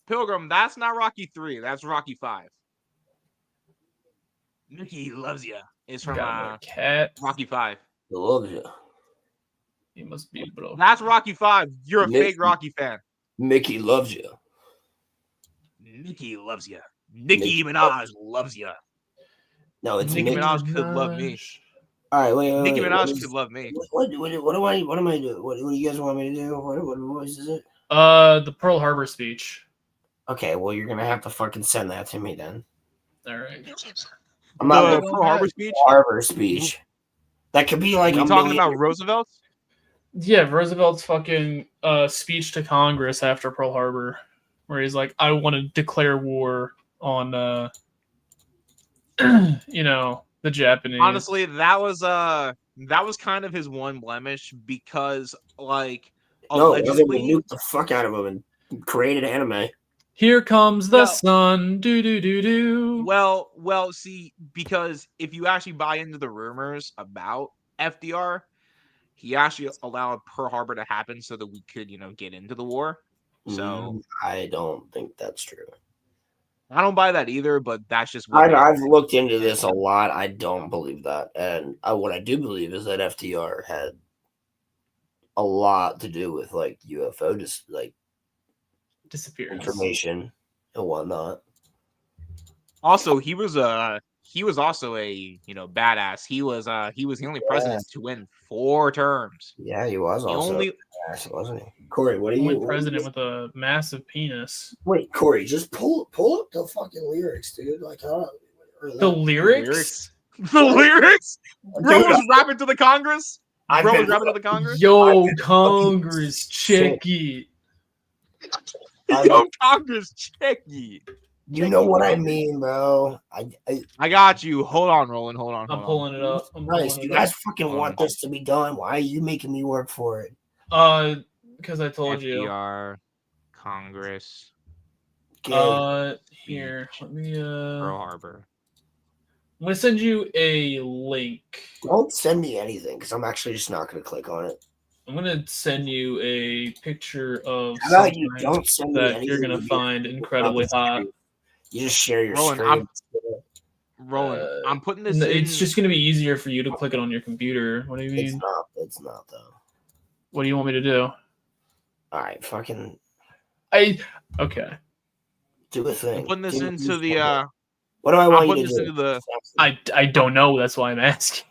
Pilgrim, that's not Rocky 3. That's Rocky 5. Mickey loves you. Is from Got another cat. Rocky 5. I love you. He must be bro. That's Rocky 5. You're a Mickey. fake Rocky fan. Mickey loves you. Mickey loves you. Nicki Minaj loves you. No, it's Nicki Mickey. Minaj could love me. All right, wait. Nicki What Minaj is- could love me. What am I doing? What do you guys want me to do? What voice is it? The Pearl Harbor speech. Okay, well, you're gonna have to fucking send that to me then. All right. I'm not The looking Pearl Harbor speech? for Harbor speech. That could be like we a talking million- about Roosevelt's? Yeah, Roosevelt's fucking speech to Congress after Pearl Harbor, where he's like, "I want to declare war on, you know, the Japanese." Honestly, that was kind of his one blemish because, like, No, it wasn't. We allegedly, nuked the fuck out of him and created anime. Here comes the Well- sun. Do do do do. well, see, because if you actually buy into the rumors about FDR, he actually allowed Pearl Harbor to happen so that we could, get into the war. So I don't think that's true. I don't buy that either, but that's just what I've looked into this a lot. I don't believe that, and what I do believe is that FDR had a lot to do with like UFO, just like Disappearance. information and whatnot. Also, he was also a badass. He was the only president to win 4 terms. Yeah, he was The also only wasn't he? Corey, what are Only you? president with a massive penis. Wait, Corey, just pull up the fucking lyrics, dude. Like, The lyrics? The lyrics? Bro Dude, was rapping to the Congress. I've Bro been- was rapping to the Congress. Yo, I've been Congress, check it. Yo, Congress, check ye. You know what I mean, bro. I got you. Hold on, Roland. Hold on. I'm pulling it up. Nice. You guys fucking want this to be done. Why are you making me work for it? Because I told you. FDR, Congress, Here, let me Pearl Harbor. I'm gonna send you a link. Don't send me anything because I'm actually just not going to click on it. I'm gonna send you a picture of How about you something don't send me that anything? you're gonna find incredibly hot. You just share your Roland, screen. Roland, I'm putting this in. It's just gonna be easier for you to click it on your computer. What do you It's mean? not. It's not though. What do you want me to do? All right, fucking Okay. do a thing. I'm putting this Do- into the. What do I want I'm you putting to this do? into the. I don't know. That's why I'm asking.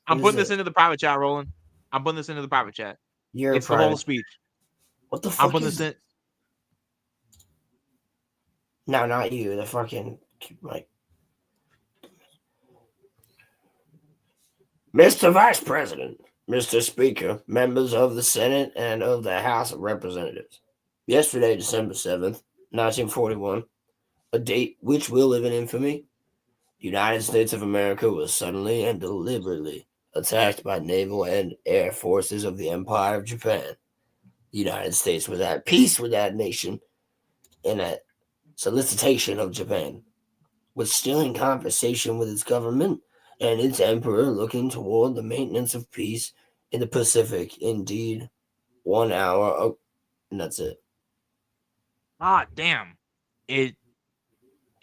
I'm What putting is this into the private chat, Roland. I'm putting this into the private chat. You're It's the private. whole speech. What the I'm fuck putting is this in. No, not you. The fucking like. Mr. Vice President, Mr. Speaker, members of the Senate and of the House of Representatives. Yesterday, December 7th, 1941, a date which will live in infamy, the United States of America was suddenly and deliberately attacked by naval and air forces of the Empire of Japan. The United States was at peace with that nation and at solicitation of Japan, was still in conversation with its government and its emperor looking toward the maintenance of peace in the Pacific. Indeed, 1 hour, and that's it. Ah, damn. It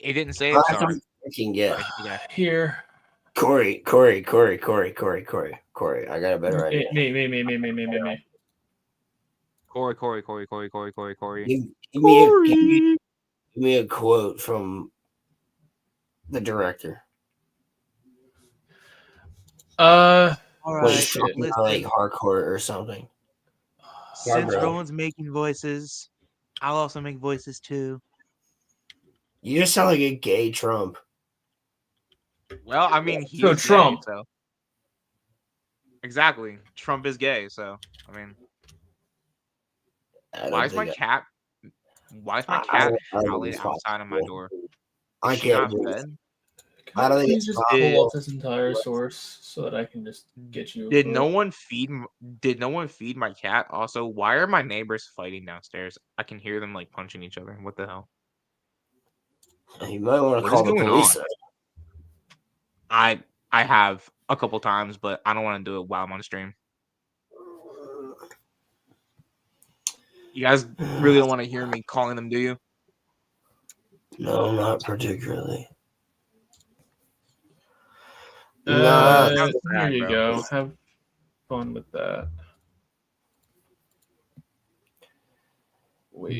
didn't save. I Sorry. can get Okay. Here. Corey. I got a better idea. Me. Corey. Give me a quote from the director. All When right. he's talking about like hardcore or something. Since Rowan's making voices, I'll also make voices too. You just sound like a gay Trump. Well, I mean, he So is Trump. gay, so exactly. Trump is gay, so I mean, why is my cat howling outside of my door? I Is she not can't. fed? I don't think Please it's just possible. pull up this entire source so that I can just get you. Did no one feed my cat? Also, why are my neighbors fighting downstairs? I can hear them like punching each other. What the hell? You might want to What call is the going police. I have a couple times, but I don't want to do it while I'm on stream. You guys really don't want to hear me calling them, do you? No, not particularly. Here bad, you bro. go. Have fun with that.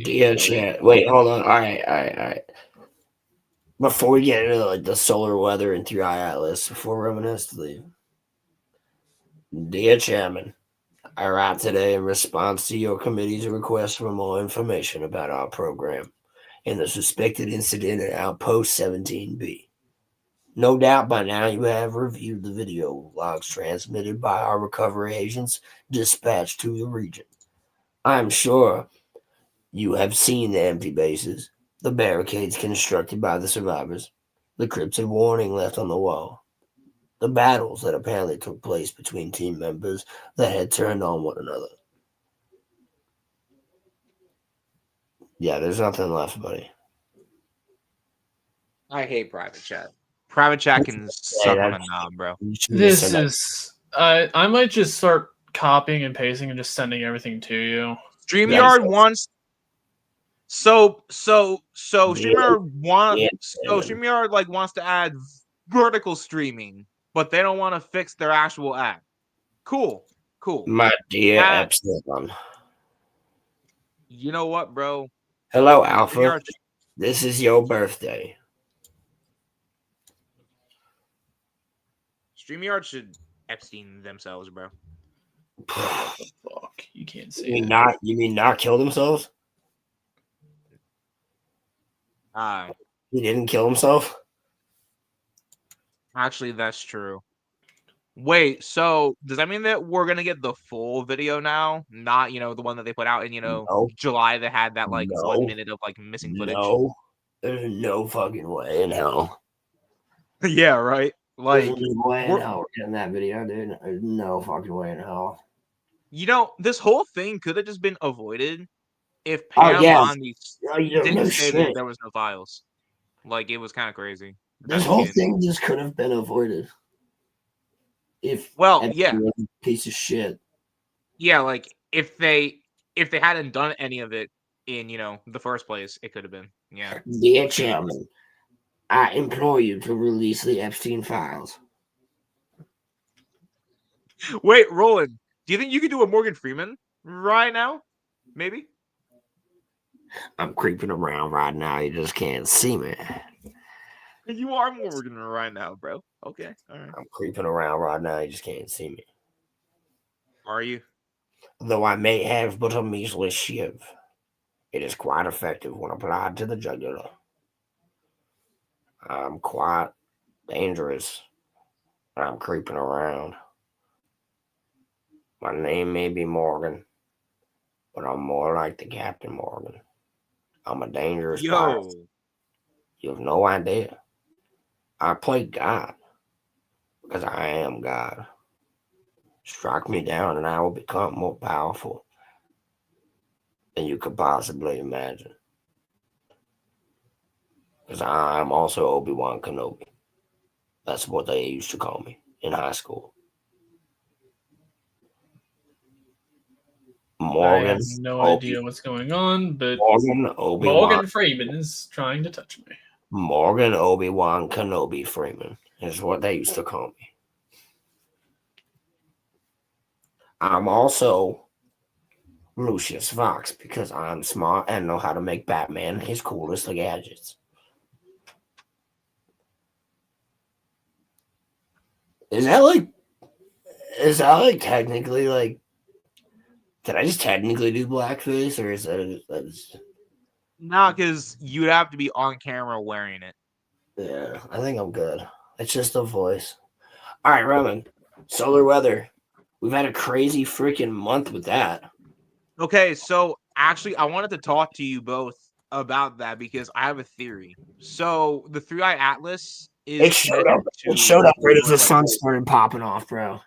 Dear chat. Wait, hold on. All right. Before we get into like the solar weather and 3i Atlas, before Roman has to leave. Dear Chairman, I write today in response to your committee's request for more information about our program and the suspected incident at Outpost 17B. No doubt by now you have reviewed the video logs transmitted by our recovery agents dispatched to the region. I am sure you have seen the empty bases, the barricades constructed by the survivors, the cryptic warning left on the wall, the battles that apparently took place between team members that had turned on one another. Yeah, there's nothing left, buddy. I hate private chat. Private chat can suck on a knob, bro. This is. I might just start copying and pasting and just sending everything to you. StreamYard wants. So StreamYard StreamYard like wants to add vertical streaming, but they don't want to fix their actual app. Cool. My dear Epsilon. You know what, bro? Hello, Alpha. This is your birthday. StreamYard should Epstein themselves, bro. What the fuck? You can't say that. You mean not kill themselves? He didn't kill himself? Actually, that's true. Wait, so does that mean that we're gonna get the full video now? Not, the one that they put out in, July that had that 1 minute of missing footage? No. There's no fucking way in hell. Yeah, right? There's no way in hell we're getting that video, dude. There's no fucking way in hell. This whole thing could have just been avoided if Pam Bondi didn't say that there was no files. It was kind of crazy. This whole thing just could have been avoided. If piece of shit. Yeah, if they hadn't done any of it in the first place, it could have been. Yeah. Dear Chairman, I implore you to release the Epstein files. Wait, Roland, do you think you could do a Morgan Freeman right now? Maybe. I'm creeping around right now. You just can't see me. You are Morgan right now, bro. Okay, all right. I'm creeping around right now. You just can't see me. Are you? Though I may have but a measly shiv, it is quite effective when applied to the jugular. I'm quite dangerous. I'm creeping around. My name may be Morgan, but I'm more like the Captain Morgan. I'm a dangerous pirate. Yo. You have no idea. I play God because I am God. Strike me down and I will become more powerful than you could possibly imagine. Because I'm also Obi-Wan Kenobi. That's what they used to call me in high school. I have Morgan no Obi idea what's going on, but Morgan Obi-Wan Morgan Freeman is trying to touch me. Morgan Obi-Wan Kenobi Freeman is what they used to call me. I'm also Lucius Fox because I'm smart and know how to make Batman his coolest gadgets. Is that like technically like did I just technically do blackface or is that Nah, because you'd have to be on camera wearing it. yeah, I think I'm good. It's just a voice. All right, Roman. Solar weather. We've had a crazy freaking month with that. Okay, so actually, I wanted to talk to you both about that because I have a theory. So the Three Eye Atlas is It showed up. connected It to showed the up right as solar the system. sun started popping off, bro.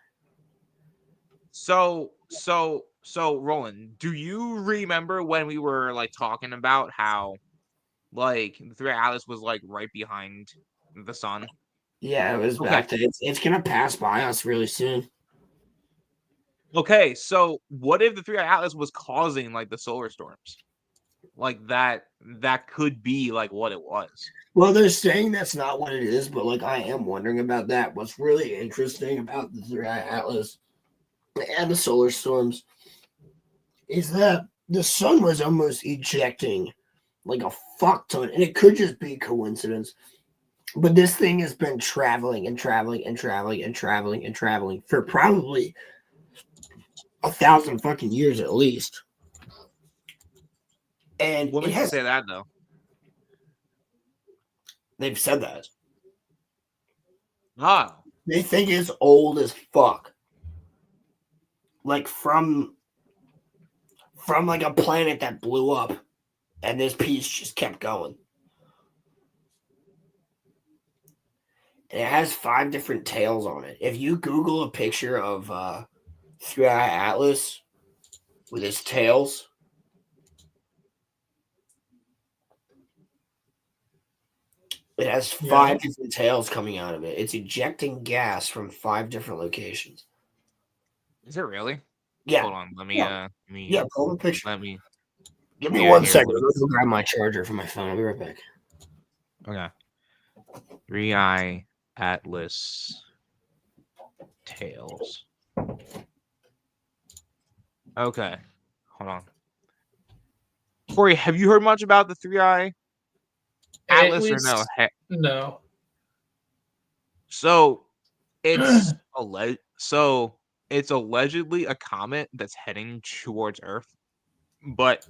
So, Roland, do you remember when we were like talking about how like the Three Eye Atlas was like right behind the sun? Yeah, it was Okay. back then. It's gonna pass by us really soon. Okay, so what if the Three Eye Atlas was causing like the solar storms? Like that could be like what it was. Well, they're saying that's not what it is, but like I am wondering about that. What's really interesting about the Three Eye Atlas and the solar storms is that the sun was almost ejecting like a fuck ton, and it could just be coincidence. But this thing has been traveling and traveling and traveling and traveling and traveling for probably 1,000 fucking years at least. And What it makes you has, say that though? they've said that. Oh, They think it's old as fuck. Like from like a planet that blew up and this piece just kept going. And it has 5 different tails on it. If you Google a picture of Three Eye Atlas with its tails, it has 5 different tails coming out of it. It's ejecting gas from 5 different locations. is it really? Yeah. Hold on, let me Pull the picture. let me Give me yeah, one here, second. let me Let me go grab my charger from my phone. I'll be right back. okay. Three Eye Atlas tails. Okay. Hold on. Corey, have you heard much about the Three Eye At Atlas or no? least no. So it's it's allegedly a comet that's heading towards Earth. But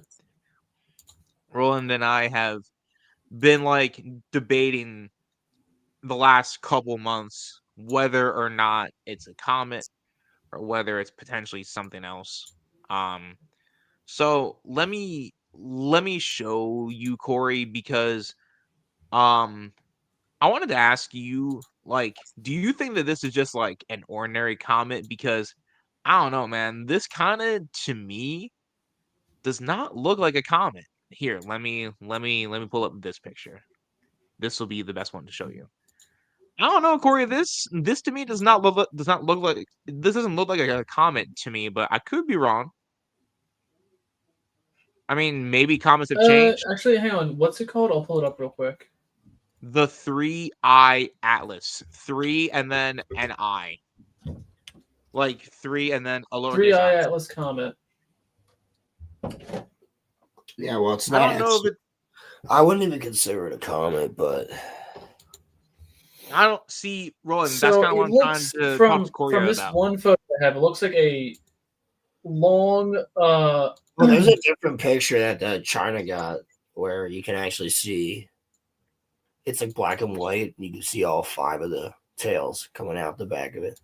Roland and I have been like debating the last couple months whether or not it's a comet or whether it's potentially something else. Um, so let me show you, Corey, because um I wanted to ask you, like, do you think that this is just like an ordinary comet? Because I don't know, man. This kind of to me does not look like a comet. Here, let me pull up this picture. This will be the best one to show you. I don't know, Corey. This to me does not look like this doesn't look like a comet to me, but I could be wrong. I mean, maybe comets have changed. Actually, hang on. What's it called? I'll pull it up real quick. The Three Eye Atlas, 3 and then an eye, like 3 and then a Three lowercase Eye I. Atlas Comet. Yeah, well, it's I not. don't know if it. I wouldn't even consider it a comet, but I don't see Roland. That's So kind of what it I'm trying looks to talk to Corey from this about. one photo I have, it looks like a long well, there's a different picture that China got where you can actually see. It's like black and white, and you can see all 5 of the tails coming out the back of it.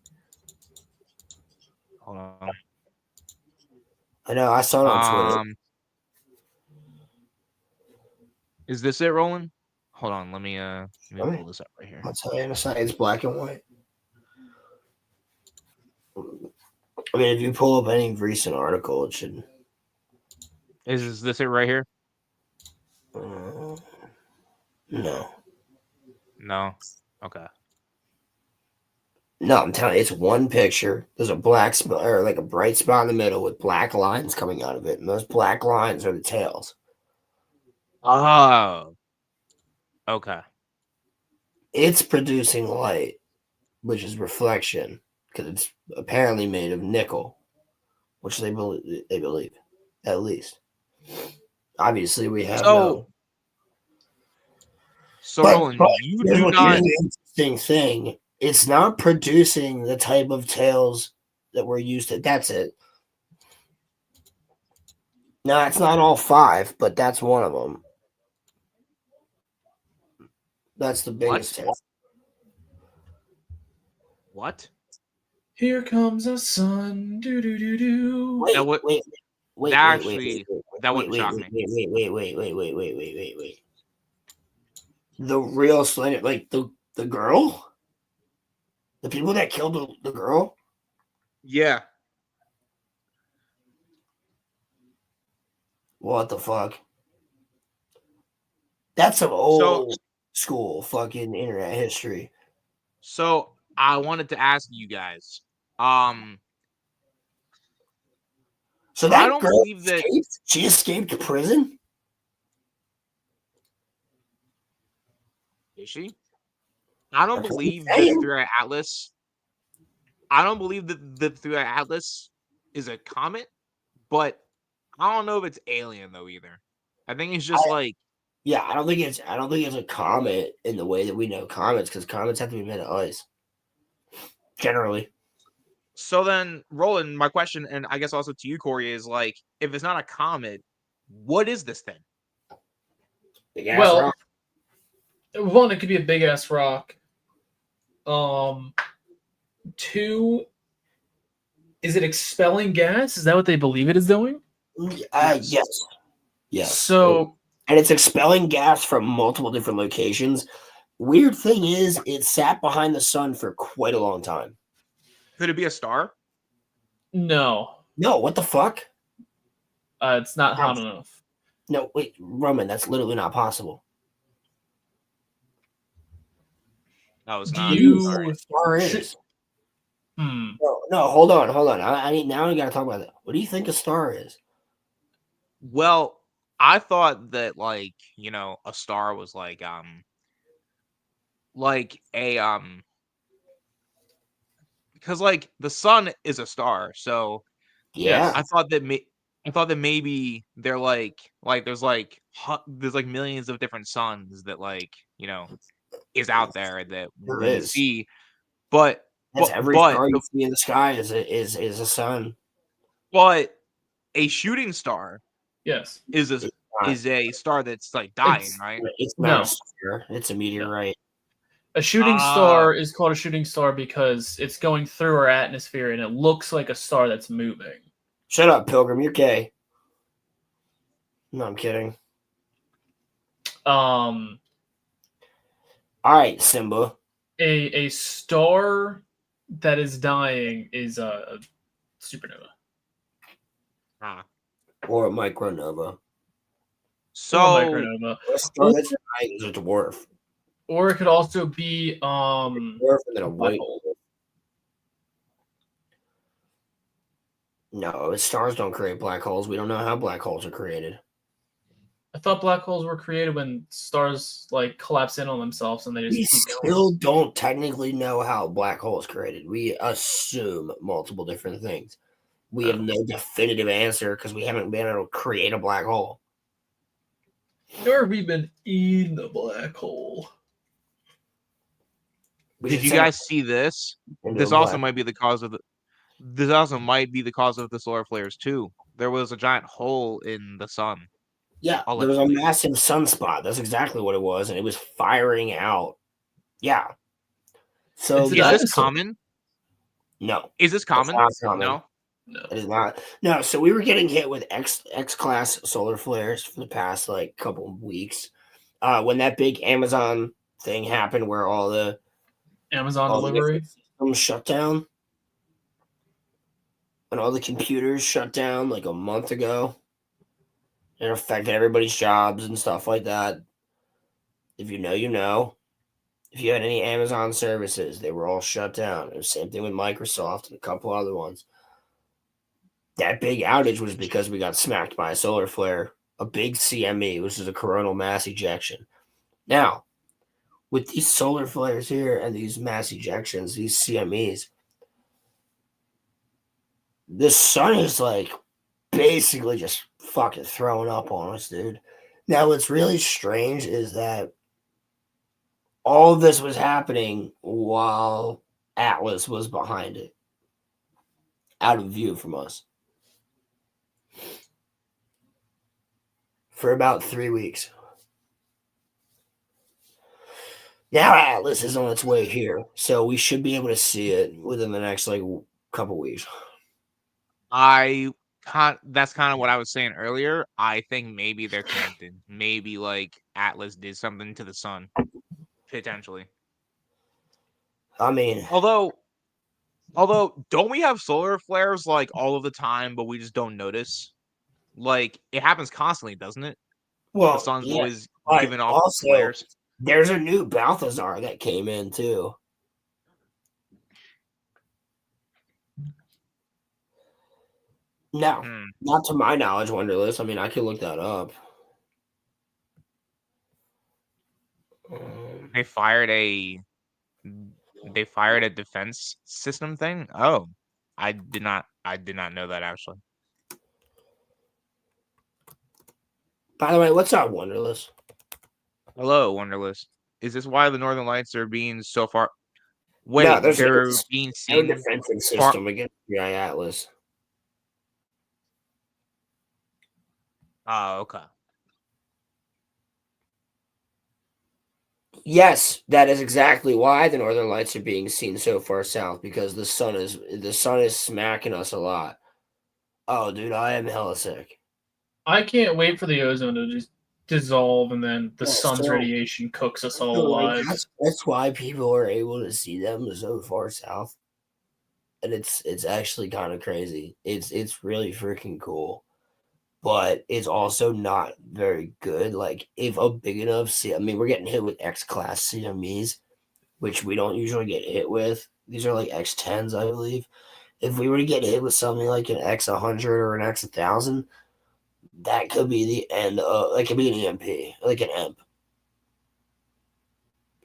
Hold on. I know. I saw it on Twitter. Is this it, Roland? Hold on, let me pull this up right here. I'll tell you in a second. It's black and white. I mean, if you pull up any recent article, it should. Is this it right here? No. No. Okay. No, I'm telling you, it's one picture. There's a black spot or like a bright spot in the middle with black lines coming out of it, and those black lines are the tails. Oh. Okay. It's producing light, which is reflection, because it's apparently made of nickel, which they believe, at least. Obviously, we have no. So, Roland, you do not. The interesting thing. It's not producing the type of tails that we're used to. That's it. No, it's not all 5, but that's one of them. That's the biggest tail. What? Here comes the sun. Do do do do. Wait. That wouldn't shock me. Wait. The real Slender, like the girl? The people that killed the girl? Yeah. What the fuck? That's some old school fucking internet history. So I wanted to ask you guys. So that I don't girl believe that she escaped prison? Is she? I don't believe that Threat Atlas. I don't believe that the Threat Atlas is a comet, but I don't know if it's alien though either. I think it's just like. Yeah, I don't think it's a comet in the way that we know comets, because comets have to be made of ice. Generally. So then, Roland, my question, and I guess also to you, Corey, is like, if it's not a comet, what is this thing? Well, rock. One, it could be a big ass rock. 2, is it expelling gas? Is that what they believe it is doing? Yes. So, and it's expelling gas from multiple different locations. Weird thing is, it sat behind the sun for quite a long time. Could it be a star? No. No, what the fuck? It's not hot enough. No, wait, Roman, that's literally not possible. No, it's not. What star is? No, hold on. I gotta talk about that. What do you think a star is? Well, I thought that a star was like a because the sun is a star, so yeah, I thought that maybe they're there's millions of different suns that is out there that we see, but every star you see in the sky is a sun. But a shooting star, yes, is a star that's dying, right? It's not a star. It's a meteorite. A shooting star is called a shooting star because it's going through our atmosphere and it looks like a star that's moving. Shut up, Pilgrim. You're gay. No, I'm kidding. All right, Simba. A star that is dying is a supernova. Or a micronova. So a star that's dying is a dwarf. Or it could also be dwarf and then a white hole. No, stars don't create black holes. We don't know how black holes are created. I thought black holes were created when stars collapse in on themselves and they just keep going. Still don't technically know how a black hole is created. We assume multiple different things. We have no definitive answer because we haven't been able to create a black hole. Nor have we been in the black hole. Did you guys see this? This also might be the cause of the solar flares too. There was a giant hole in the sun. Yeah, there was a massive sunspot. That's exactly what it was, and it was firing out. Yeah. So is this common? No. Is this common? No. No. It is not. No, so we were getting hit with X class solar flares for the past like couple of weeks. When that big Amazon thing happened, where Amazon all the delivery. different systems shut down, and all the computers shut down like a month ago, it affected everybody's jobs and stuff like that. If you know, you know. If you had any Amazon services, they were all shut down. It was the same thing with Microsoft and a couple other ones. That big outage was because we got smacked by a solar flare, a big CME, which is a coronal mass ejection. Now, with these solar flares here and these mass ejections, these CMEs, the sun is like basically just fucking throwing up on us, dude. Now, what's really strange is that all of this was happening while Atlas was behind it, out of view from us, for about 3 weeks. Now Atlas is on its way here, so we should be able to see it within the next like couple weeks. That's kind of what I was saying earlier. I think maybe they're connected. Maybe like Atlas did something to the sun, potentially. I mean, Although don't we have solar flares like all of the time, but we just don't notice? Like it happens constantly, doesn't it? The well, sun's yeah, always but giving off also flares. there's a new Balthazar that came in too. No, not to my knowledge, Wonderlist. I mean, I could look that up. They fired a defense system thing. Oh, I did not know that actually. By the way, what's up, Wonderlist? Hello, Wonderlist. Is this why the Northern Lights are being so far? No, Wait, there's they're being no seen defensive far. system against the Atlas. Oh, okay. Yes, that is exactly why the Northern Lights are being seen so far south, because the sun is smacking us a lot. Oh, dude, I am hella sick. I can't wait for the ozone to just dissolve and then the Yeah, sun's so- radiation cooks us all So, like, alive. that's why people are able to see them so far south, and it's actually kind of crazy. It's really freaking cool, but it's also not very good. Like, if a big enough I mean, we're getting hit with X class CMEs, which we don't usually get hit with. These are like X10s, I believe. If we were to get hit with something like an X100 or an X1000, that could be the end of, like, it could be an EMP, like an EMP.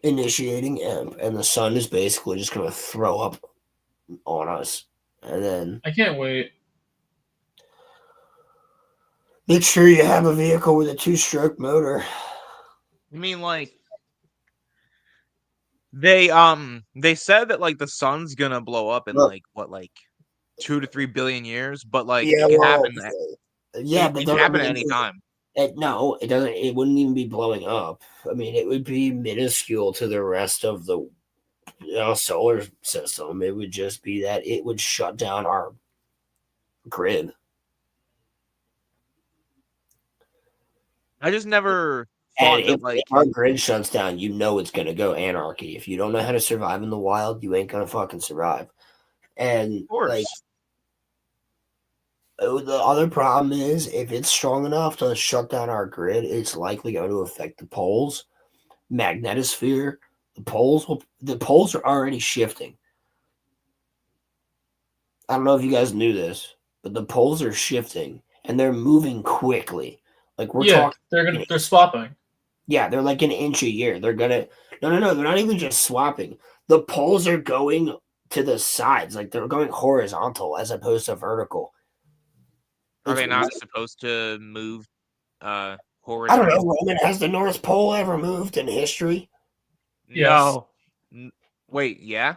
Initiating EMP, and the sun is basically just going to throw up on us. And then I can't wait. make sure you have a vehicle with a 2-stroke motor. You mean like they said that like the sun's gonna blow up in Look, like what, like 2 to 3 billion years, but like yeah, it can well, happen yeah, but it can happen at any time. no, it doesn't. It wouldn't even be blowing up. I mean, it would be minuscule to the rest of the solar system. It would just be that it would shut down our grid. I just never And thought that if like our grid shuts down, you know it's gonna go anarchy. If you don't know how to survive in the wild, you ain't gonna fucking survive. And of like, course. the other problem is, if it's strong enough to shut down our grid, it's likely going to affect the poles, magnetosphere. The poles are already shifting. I don't know if you guys knew this, but the poles are shifting and they're moving quickly. Like, we're Yeah, talking. they're swapping. Yeah, they're like an inch a year. They're gonna no, they're not even just swapping. The poles are going to the sides, like they're going horizontal as opposed to vertical. Are It's they not weird. supposed to move I don't know, horizontal? Roman. Has the North Pole ever moved in history? Yes. No. Wait, yeah?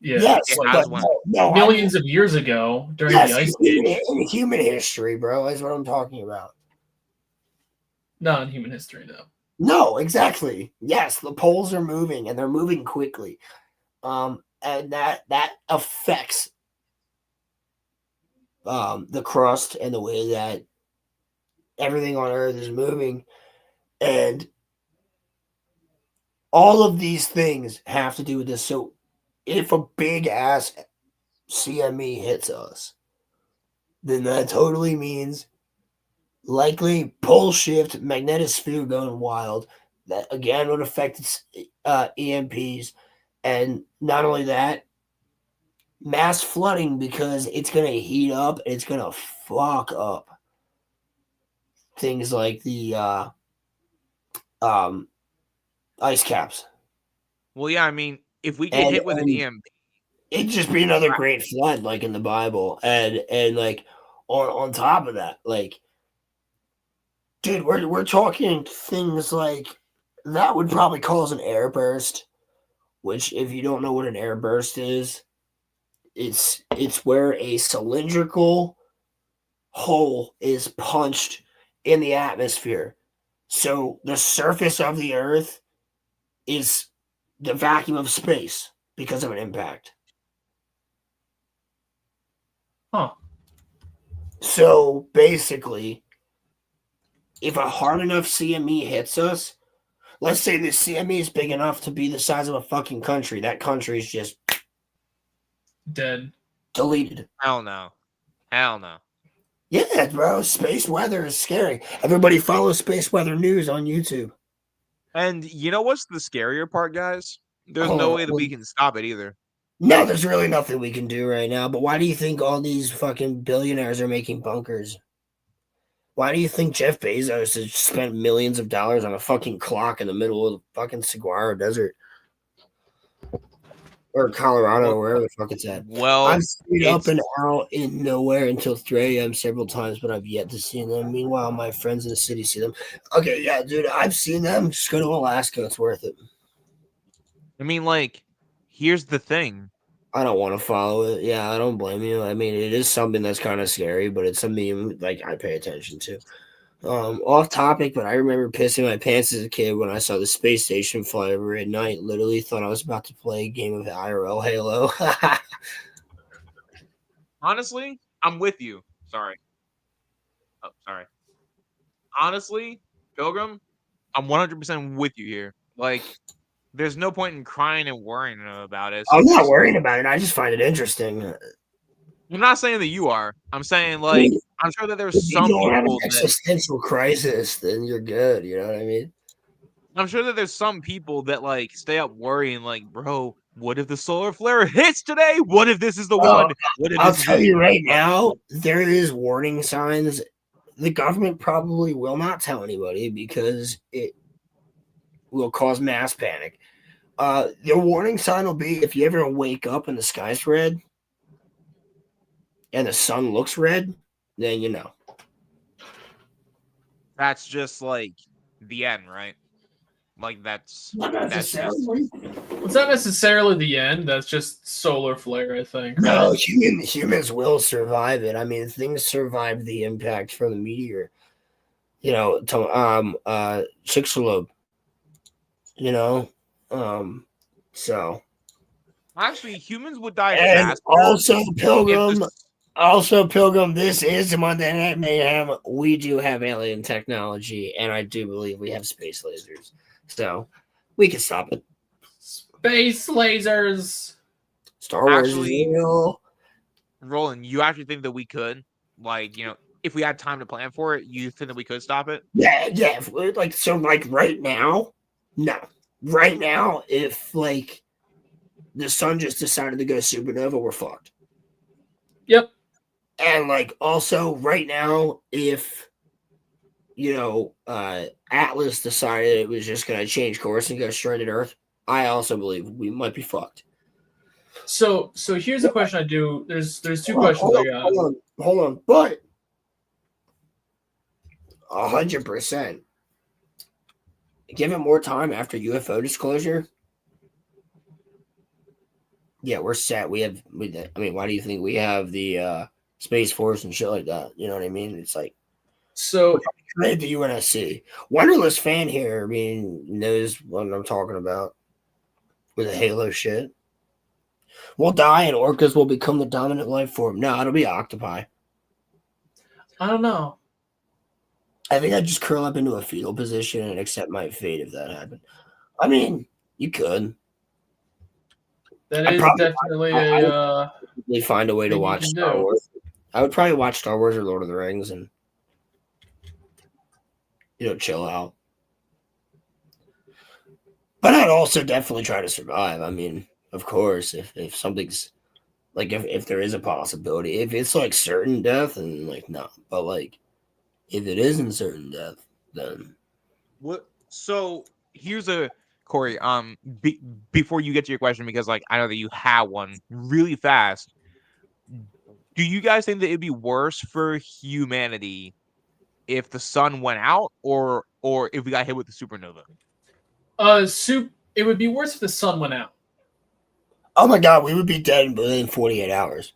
Yeah. Yes, It Like has but one. no, I mean, millions of years ago during the yes, ice age. in human history, bro, is what I'm talking about. Not in human history, though. No, exactly. Yes, the poles are moving and they're moving quickly. And that affects the crust and the way that everything on Earth is moving, and all of these things have to do with this. So, if a big ass CME hits us, then that totally means likely pole shift, magnetosphere going wild. That again would affect its EMPs, and not only that, mass flooding because it's gonna heat up. And it's gonna fuck up things like the um, ice caps, Well, yeah, I mean, if we get and hit with an EMP, it'd just be another great flood like in the Bible, and like on top of that, like dude, we're talking things like that would probably cause an air burst. Which, if you don't know what an air burst is, it's where a cylindrical hole is punched in the atmosphere. So the surface of the Earth is the vacuum of space because of an impact. Huh. So basically, if a hard enough CME hits us, let's say the CME is big enough to be the size of a fucking country, that country is just Dead. deleted. hell no. Hell no. Yeah, bro, space weather is scary. Everybody follow space weather news on YouTube. And you know what's the scarier part, guys? There's Hold no on. way that we can stop it either. No, there's really nothing we can do right now. But why do you think all these fucking billionaires are making bunkers? Why do you think Jeff Bezos has spent millions of dollars on a fucking clock in the middle of the fucking Saguaro Desert? Or Colorado, or wherever the fuck it's at. Well, I've stayed up and out in nowhere until 3 a.m. several times, but I've yet to see them. Meanwhile, my friends in the city see them. Okay, yeah, dude, I've seen them. Just go to Alaska. It's worth it. I mean, like, here's the thing. I don't want to follow it. Yeah, I don't blame you. I mean, it is something that's kind of scary, but it's something like I pay attention to. Off topic, but I remember pissing my pants as a kid when I saw the space station fly over at night. Literally thought I was about to play a game of IRL Halo. Honestly, I'm with you. Sorry. Oh, sorry. Honestly, Pilgrim, I'm 100% with you here. Like, there's no point in crying and worrying about it. I'm not worrying about it. I just find it interesting. I'm not saying that you are. I'm saying, I mean, like, I'm sure that if there's you some don't have an people that existential crisis, then you're good. You know what I mean? I'm sure that there's some people that like stay up worrying, like, bro, what if the solar flare hits today? What if this is the one? What if I'll this is tell it? you right now, there is warning signs. The government probably will not tell anybody because it will cause mass panic. The warning sign will be if you ever wake up and the sky's red and the sun looks red, then you know. That's just like the end, right? Like that's Not just necessarily. It's not necessarily the end. That's just solar flare, I think. No, Right? humans will survive it. I mean, things survived the impact from the meteor. You know, Chicxulub. You know, so actually humans would die and faster also if Pilgrim. this Also, Pilgrim, this is Monday Night Mayhem. We do have alien technology, and I do believe we have space lasers. So we can stop it. Space lasers. Star Wars actually is real. Roland, you actually think that we could? Like, if we had time to plan for it, you think that we could stop it? Yeah. Like right now, no. Right now, if like the sun just decided to go supernova, we're fucked. Yep. And like also right now, if Atlas decided it was just going to change course and go straight at Earth, I also believe we might be fucked. So here's a question I do. There's two questions I got. Hold on. But 100%. Give it more time after UFO disclosure. Yeah, we're set. I mean, why do you think we have the Space Force and shit like that? You know what I mean? It's like So trade the UNSC. Wonderless fan here, I mean, knows what I'm talking about with the Halo shit. We'll die and orcas will become the dominant life form. No, it'll be octopi. I don't know. I think I'd just curl up into a fetal position and accept my fate if that happened. I mean, you could. That I'd is probably definitely probably find a way to thing you watch can Star do. Wars. I would probably watch Star Wars or Lord of the Rings and chill out. But I'd also definitely try to survive. I mean, of course, if something's like if there is a possibility, if it's like certain death and like no, but like if it isn't certain death, then What? So here's a Corey. Before you get to your question, because like I know that you have one really fast. Do you guys think that it'd be worse for humanity if the sun went out, or if we got hit with the supernova? It would be worse if the sun went out. oh my god, we would be dead within 48 hours.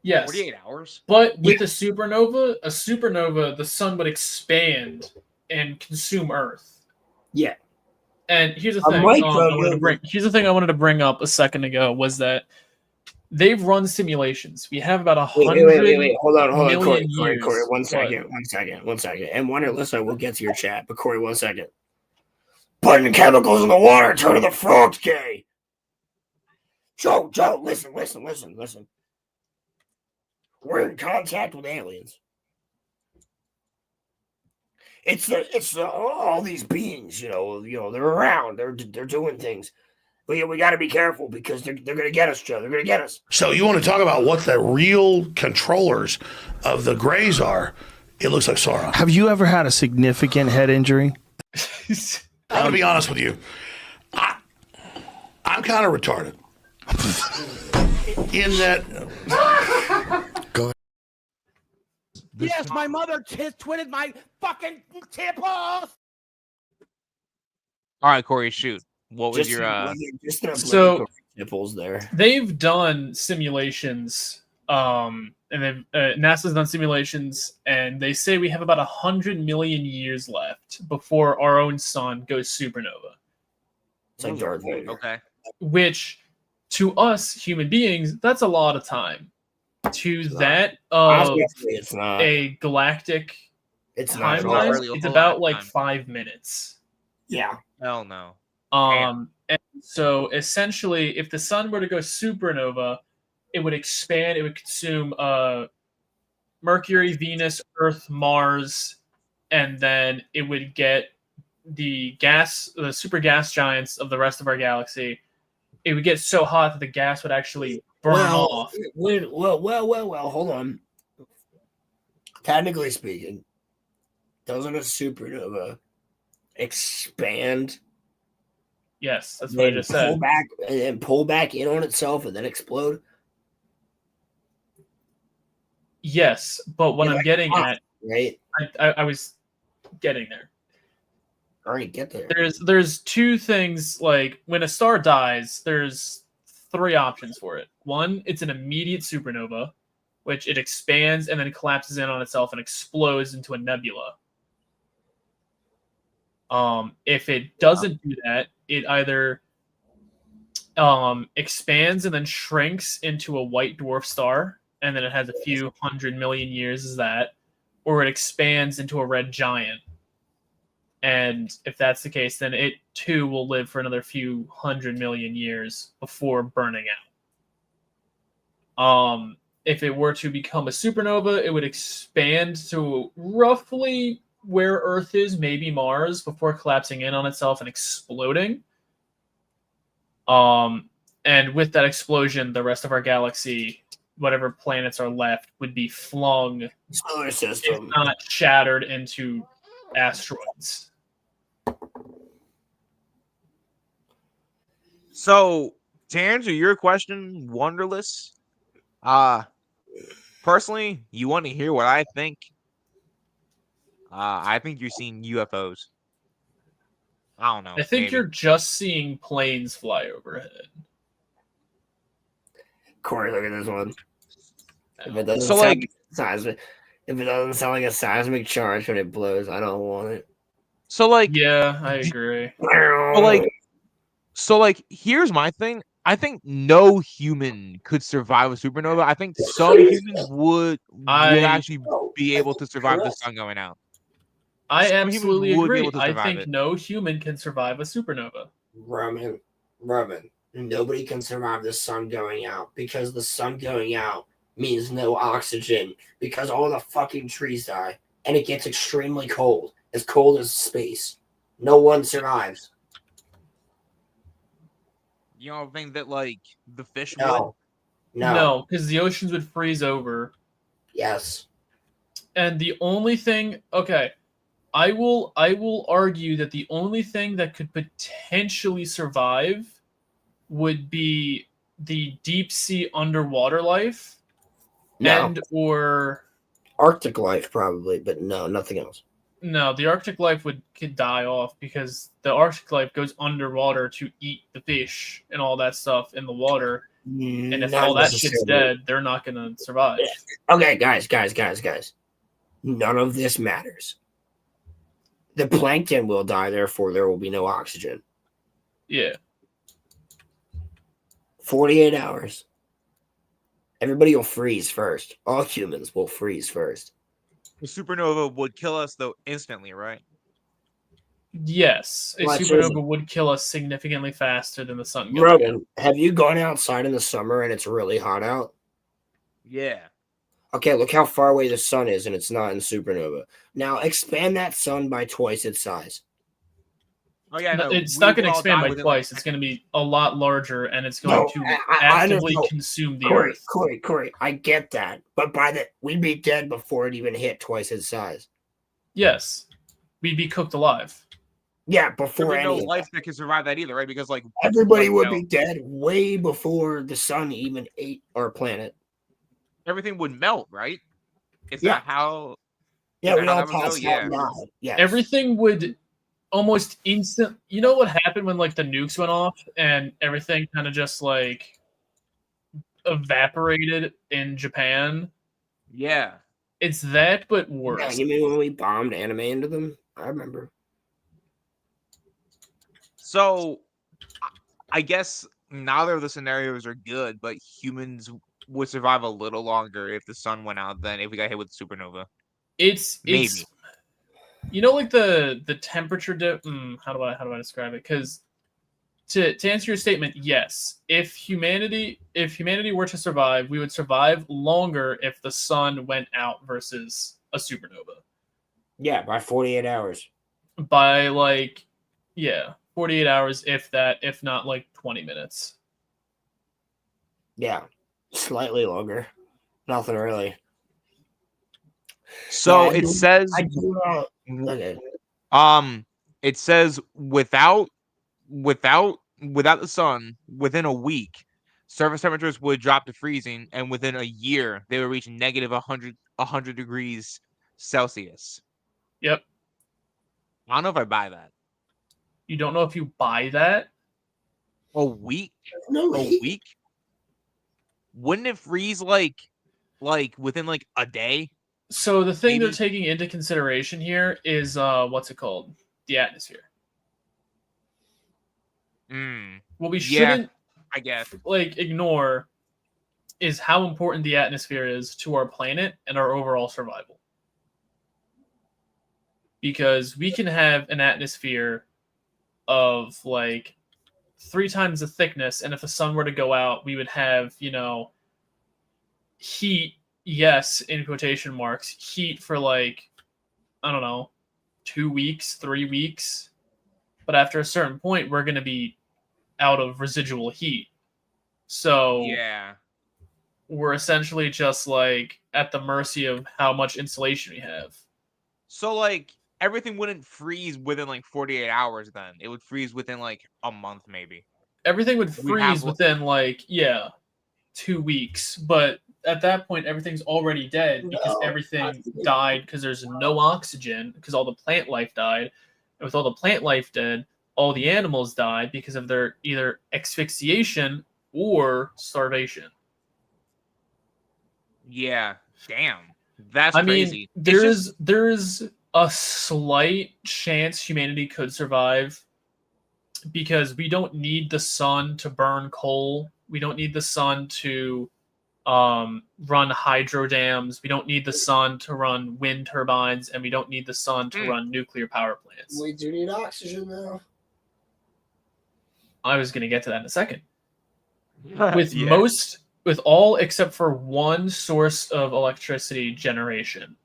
Yes. 48 hours? But with a supernova, the sun would expand and consume Earth. Yeah. And here's the A thing. micronova. Here's the thing I wanted to bring up a second ago was that they've run simulations. We have about 100 Wait. Hold on, Corey, years. Corey, one second. And one listen, we'll get to your chat, but Corey, 1 second. Putting chemicals in the water turning the frogs gay. Joe, listen. We're in contact with aliens. It's all these beings, they're around, they're doing things. But we got to be careful because they're going to get us, Joe. They're going to get us. So you want to talk about what the real controllers of the Greys are? It looks like Sauron. Have you ever had a significant head injury? I'm going to be honest with you. I'm kind of retarded. In that... Go ahead. Yes, my mother twitted my fucking tipples. All right, Corey, shoot. What was your So nipples there? They've done simulations, and NASA's done simulations, and they say we have about 100 million years left before our own sun goes supernova. It's like Darth Vader. Okay. Which, to us human beings, that's a lot of time. To that it's not. A galactic timeline, it's about like 5 minutes. Yeah. Hell no. And so essentially, if the sun were to go supernova, it would expand. It would consume Mercury, Venus, Earth, Mars, and then it would get the super gas giants of the rest of our galaxy. It would get so hot that the gas would actually burn off. Well, hold on. Technically speaking, doesn't a supernova expand? Yes, that's what I just said. Pull back in on itself and then explode? Yes, but what I'm getting at, right? I was getting there. All right, get there. There's two things, like when a star dies, there's three options for it. One, it's an immediate supernova, which it expands and then collapses in on itself and explodes into a nebula. If it doesn't do that, it either expands and then shrinks into a white dwarf star, and then it has a few 100 million years as that, or it expands into a red giant. And if that's the case, then it too will live for another few 100 million years before burning out. If it were to become a supernova, it would expand to roughly where Earth is, maybe Mars, before collapsing in on itself and exploding. And with that explosion, the rest of our galaxy, whatever planets are left, would be flung, solar system, if not shattered into asteroids. So, to answer your question, Wonderless, personally, you want to hear what I think? I think you're seeing UFOs. I don't know. I think you're just seeing planes fly overhead. Corey, look at this one. If it doesn't So, sound like, seismic, if it doesn't sound like a seismic charge when it blows, I don't want it. So, like, yeah, I agree. So, like, here's my thing. I think no human could survive a supernova. I think some humans would actually be able to survive the sun going out. I Some humans absolutely would be agree. able to I survive think it. no human can survive a supernova. Roman, nobody can survive the sun going out because the sun going out means no oxygen because all the fucking trees die and it gets extremely cold as space. No one survives. You don't think that like the fish would? No, no, No, because the oceans would freeze over. yes, And the only thing, okay, I will argue that the only thing that could potentially survive would be the deep sea underwater life no. and or Arctic life probably, but no, nothing else. no, the Arctic life could die off because the Arctic life goes underwater to eat the fish and all that stuff in the water. And if Not all that shit's necessarily. dead, they're not gonna survive. Okay, guys. None of this matters. The plankton will die, therefore there will be no oxygen. Yeah. 48 hours. Everybody will freeze first. All humans will freeze first. The supernova would kill us though instantly, right? Yes, a Well, supernova would kill us significantly faster than the sun going out. Roman, have you gone outside in the summer and it's really hot out? Yeah. Okay, look how far away the sun is and it's not in supernova. Now expand that sun by twice its size. Oh yeah, no, It's we not would going to all expand die by within, twice. like, It's going to be a lot larger, and it's going No, to I actively know. consume the Corey, Earth. Corey, I get that. But we'd be dead before it even hit twice its size. Yes, we'd be cooked alive. Yeah, There'd before be no any of life that. that can survive that either, right? Because like Everybody like, would be dead way before the sun even ate our planet. everything would melt, right? Is Yeah. that how? Yeah, is we that how all that would go? passed out Yeah. and died. Yes. Everything would almost instant. You know what happened when like the nukes went off and everything kind of just like evaporated in Japan? Yeah. It's that, but Yeah, worse. you mean when we bombed anime into them? I remember. So I guess neither of the scenarios are good, but humans would survive a little longer if the sun went out than if we got hit with supernova. It's Maybe. you know, like the temperature how do I describe it? Because to answer your statement, yes, if humanity were to survive, we would survive longer if the sun went out versus a supernova Yeah, by 48 hours. by 48 hours, if that, if not like 20 minutes. Yeah, slightly longer. Nothing really. So Yeah, it says okay. it says without the sun, within a week, surface temperatures would drop to freezing, and within a year they would reach negative 100 degrees Celsius. Yep. I don't know if I buy that. You don't know if you buy that? A week? No, A week? Wouldn't it freeze like within like a day? So the thing they're Maybe. taking into consideration here is what's it called? The atmosphere. What we shouldn't I guess. ignore is how important the atmosphere is to our planet and our overall survival. Because we can have an atmosphere of 3 times the thickness, and if the sun were to go out, we would have, heat, yes, in quotation marks, heat for I don't know, 2 weeks, 3 weeks. But after a certain point, we're going to be out of residual heat. So yeah, we're essentially just at the mercy of how much insulation we have. So everything wouldn't freeze within 48 hours then. It would freeze within a month maybe. Everything would freeze within 2 weeks, but at that point everything's already dead because everything died because there's no oxygen because all the plant life died. And with all the plant life dead, all the animals died because of their either asphyxiation or starvation. Yeah, damn. That's mean, crazy. there's a slight chance humanity could survive because we don't need the sun to burn coal. We don't need the sun to run hydro dams. We don't need the sun to run wind turbines, and we don't need the sun to run nuclear power plants. We do need oxygen now. I was going to get to that in a second. Yeah. With all except for one source of electricity generation,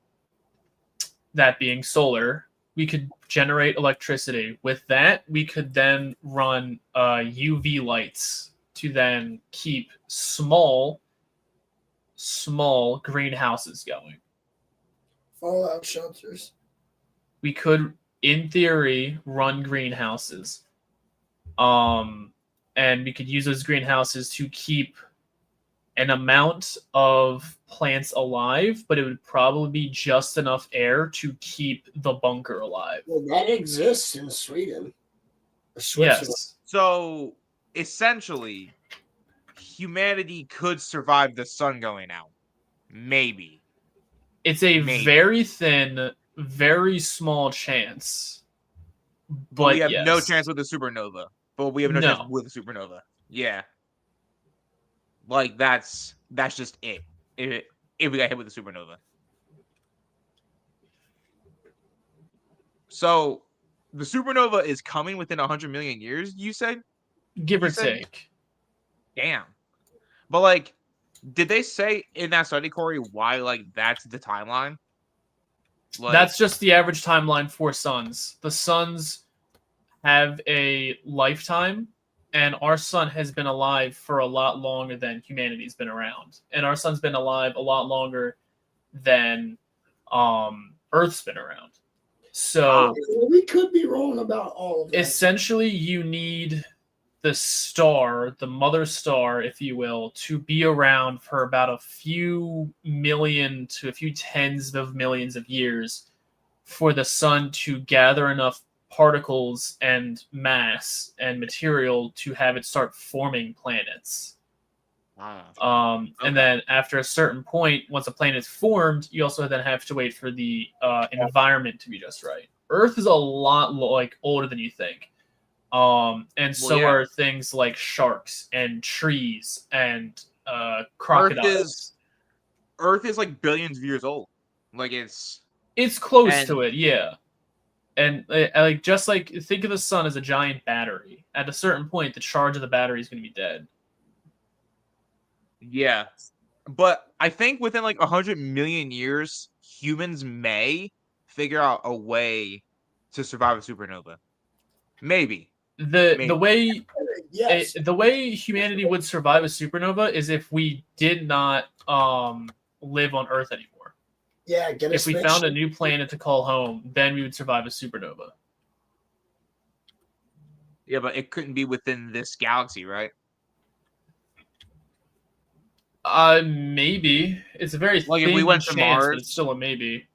that being solar, we could generate electricity. With that, we could then run UV lights to then keep small greenhouses going. Fallout shelters. We could, in theory, run greenhouses. And we could use those greenhouses to keep an amount of plants alive, but it would probably be just enough air to keep the bunker alive. Well, that exists in Sweden. Yes. So essentially, humanity could survive the sun going out. Maybe. It's a Maybe. very thin, very small chance. But we have yes. no chance with a supernova. But we have no chance with a supernova. Yeah. Like that's just it. If we got hit with a supernova. So the supernova is coming within 100 million years, you said? Give or take. Damn. But like, did they say in that study, Corey, why like that's the timeline? Like, that's just the average timeline for suns. The suns have a lifetime, and our sun has been alive for a lot longer than humanity's been around. And our sun's been alive a lot longer than Earth's been around. So we could be wrong about all of that. Essentially, you need the star, the mother star, if you will, to be around for about a few million to a few tens of millions of years for the sun to gather enough particles and mass and material to have it start forming planets. And then after a certain point, once a planet's formed, you also then have to wait for the environment to be just right. Earth is a lot like older than you think. And so are things like sharks and trees and crocodiles. Earth is like billions of years old. Like it's close to it, yeah. And like just like think of the sun as a giant battery. At a certain point, the charge of the battery is going to be dead. Yeah, but I think within like 100 million years, humans may figure out a way to survive a supernova. Maybe. The way humanity would survive a supernova is if we did not live on Earth anymore. Yeah, if we found a new planet to call home, then we would survive a supernova. Yeah, but it couldn't be within this galaxy, right? Maybe. It's a very like thin if we went to chance, Mars, but it's still a maybe.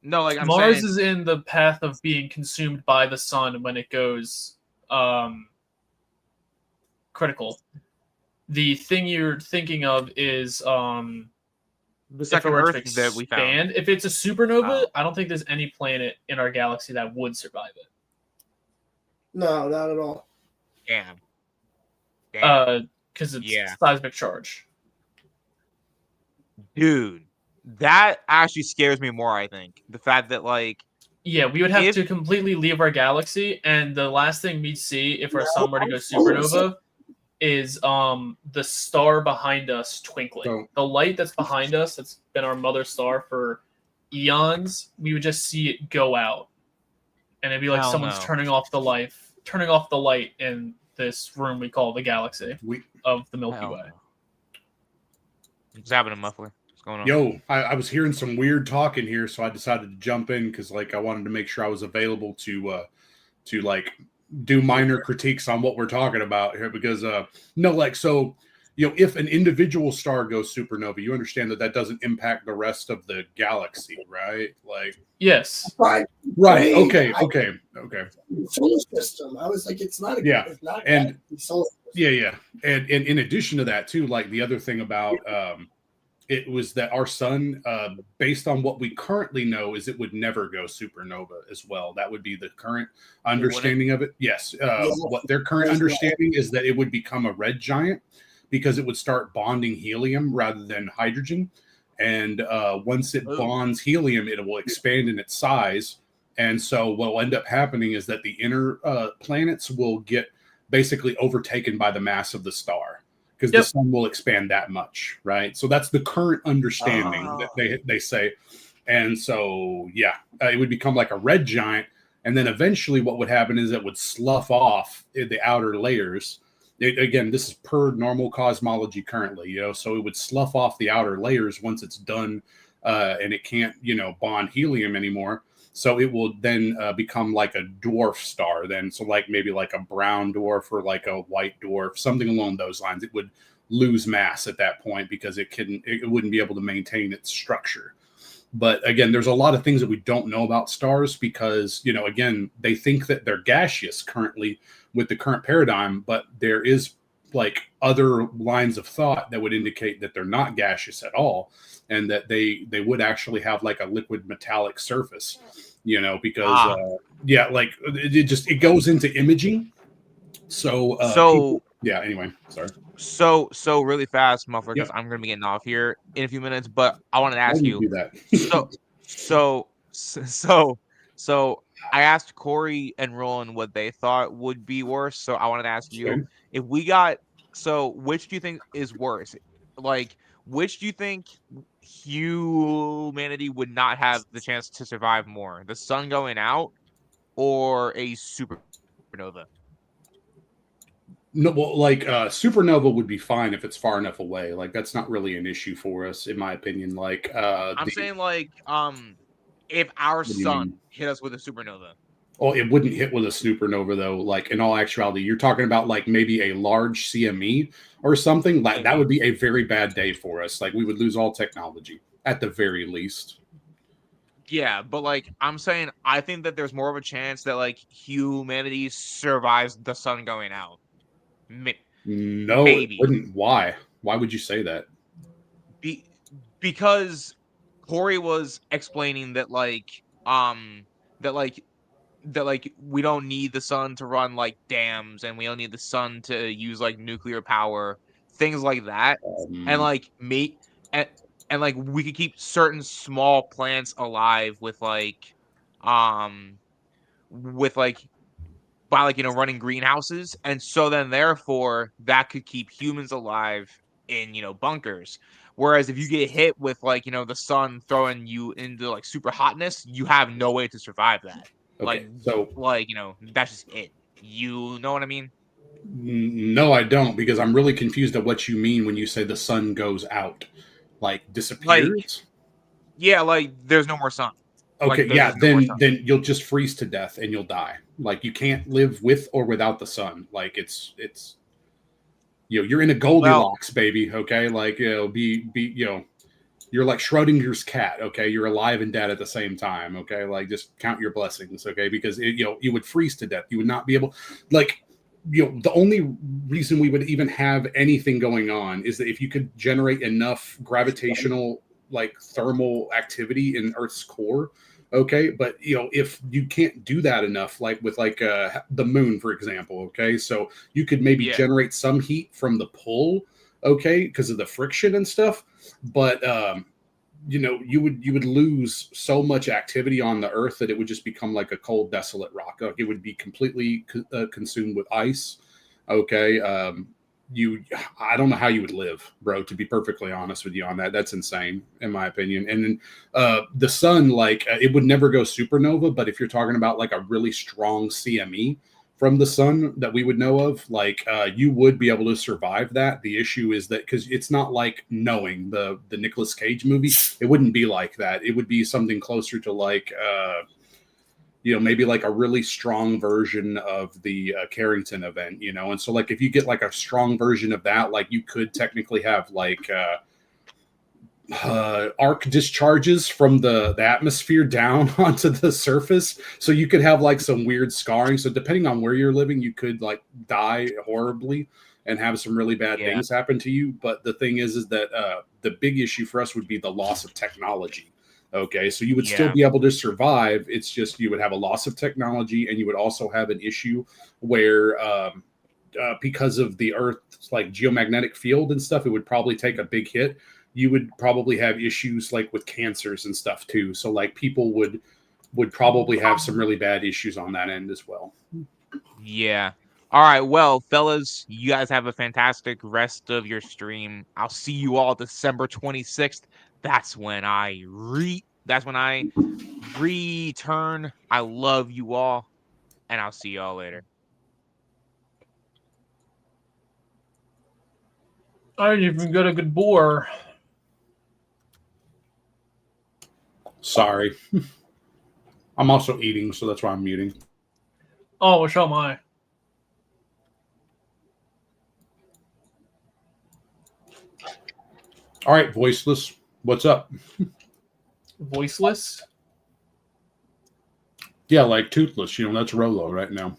No, like Mars is in the path of being consumed by the sun when it goes critical. The thing you're thinking of is the second Earth that we found. If it's a supernova, I don't think there's any planet in our galaxy that would survive it. No, not at all. Damn. Because it's seismic charge. Dude, that actually scares me more, I think. The fact that, like... Yeah, we would have to completely leave our galaxy, and the last thing we'd see if our sun were to go supernova is the star behind us twinkling. The light that's behind us, that's been our mother star for eons, we would just see it go out. And it'd be like someone's turning off the light in this room we call the galaxy of the Milky Way. What's happening, Muffler? What's going on? Yo, I was hearing some weird talk in here, so I decided to jump in because like I wanted to make sure I was available to like do minor critiques on what we're talking about here because so if an individual star goes supernova, you understand that doesn't impact the rest of the galaxy, right? Like yes, right. Okay. Solar system. I was like, it's not. It's not and solar system. Yeah. And in addition to that, too, like the other thing about it was that our sun, based on what we currently know, is it would never go supernova as well. That would be the current understanding of it. Yes. What their current understanding is that it would become a red giant. because it would start bonding helium rather than hydrogen. And once it bonds helium, it will expand in its size. And so what will end up happening is that the inner planets will get basically overtaken by the mass of the star, because the sun will expand that much, right? So that's the current understanding that they say. And so, yeah, it would become like a red giant. And then eventually what would happen is it would slough off the outer layers. Again, this is per normal cosmology currently, so it would slough off the outer layers once it's done, and it can't, bond helium anymore. So it will then become like a dwarf star then. So like maybe like a brown dwarf or like a white dwarf, something along those lines. It would lose mass at that point because it wouldn't be able to maintain its structure. But again, there's a lot of things that we don't know about stars because, again, they think that they're gaseous currently with the current paradigm, but there is like other lines of thought that would indicate that they're not gaseous at all, and that they would actually have like a liquid metallic surface, because like it goes into imaging. So anyway, sorry. So really fast, muffler, because I'm gonna be getting off here in a few minutes. But I wanted to ask you. Do that. So I asked Corey and Roland what they thought would be worse. So I wanted to ask you if we got. So which do you think is worse? Like, which do you think humanity would not have the chance to survive more? The sun going out or a supernova? No, well, like supernova would be fine if it's far enough away. Like that's not really an issue for us, in my opinion. Like I'm saying like if our sun hit us with a supernova. Oh, it wouldn't hit with a supernova though. Like in all actuality, you're talking about like maybe a large CME or something. Like that would be a very bad day for us. Like we would lose all technology at the very least. Yeah, but like I'm saying, I think that there's more of a chance that like humanity survives the sun going out. No, maybe. It wouldn't. Why? Why would you say that? Because Corey was explaining that that we don't need the sun to run like dams, and we don't need the sun to use like nuclear power, things like that, and like and like we could keep certain small plants alive with like by like running greenhouses, and so then therefore that could keep humans alive in bunkers. Whereas if you get hit with like the sun throwing you into like super hotness, you have no way to survive that. Okay, so that's just it. You know what I mean? No, I don't, because I'm really confused at what you mean when you say the sun goes out, like disappears. Like there's no more sun. Okay, then you'll just freeze to death and you'll die. Like you can't live with or without the sun. Like it's you're in a Goldilocks, baby. Okay, like you're like Schrodinger's cat. Okay, you're alive and dead at the same time. Okay, like just count your blessings. Okay, because you would freeze to death. You would not be able, like. The only reason we would even have anything going on is that if you could generate enough gravitational, like thermal activity in Earth's core, okay. But if you can't do that enough, like with like the moon, for example, okay, so you could maybe generate some heat from the pull, okay, because of the friction and stuff, but you would lose so much activity on the Earth that it would just become like a cold, desolate rock. Like it would be completely consumed with ice. Okay, I don't know how you would live, bro. To be perfectly honest with you on that, that's insane in my opinion. And then the sun, like it would never go supernova, but if you're talking about like a really strong CME from the sun that we would know of, like you would be able to survive that. The issue is that because it's not like Knowing, the Nicolas Cage movie, it wouldn't be like that. It would be something closer to like maybe like a really strong version of the Carrington event, and so like if you get like a strong version of that, like you could technically have like arc discharges from the atmosphere down onto the surface, so you could have like some weird scarring. So depending on where you're living, you could like die horribly and have some really bad things happen to you. But the thing is that the big issue for us would be the loss of technology. Okay, so you would still be able to survive. It's just you would have a loss of technology, and you would also have an issue where because of the Earth's like geomagnetic field and stuff, it would probably take a big hit. You would probably have issues like with cancers and stuff too. So like people would probably have some really bad issues on that end as well. Yeah. All right. Well, fellas, you guys have a fantastic rest of your stream. I'll see you all December 26th. That's when I return. I love you all, and I'll see you all later. I didn't even get a good boar. Sorry. I'm also eating, so that's why I'm muting. Oh, well, so am I. All right, voiceless. What's up? Voiceless? Yeah, like toothless. You know, that's Rolo right now.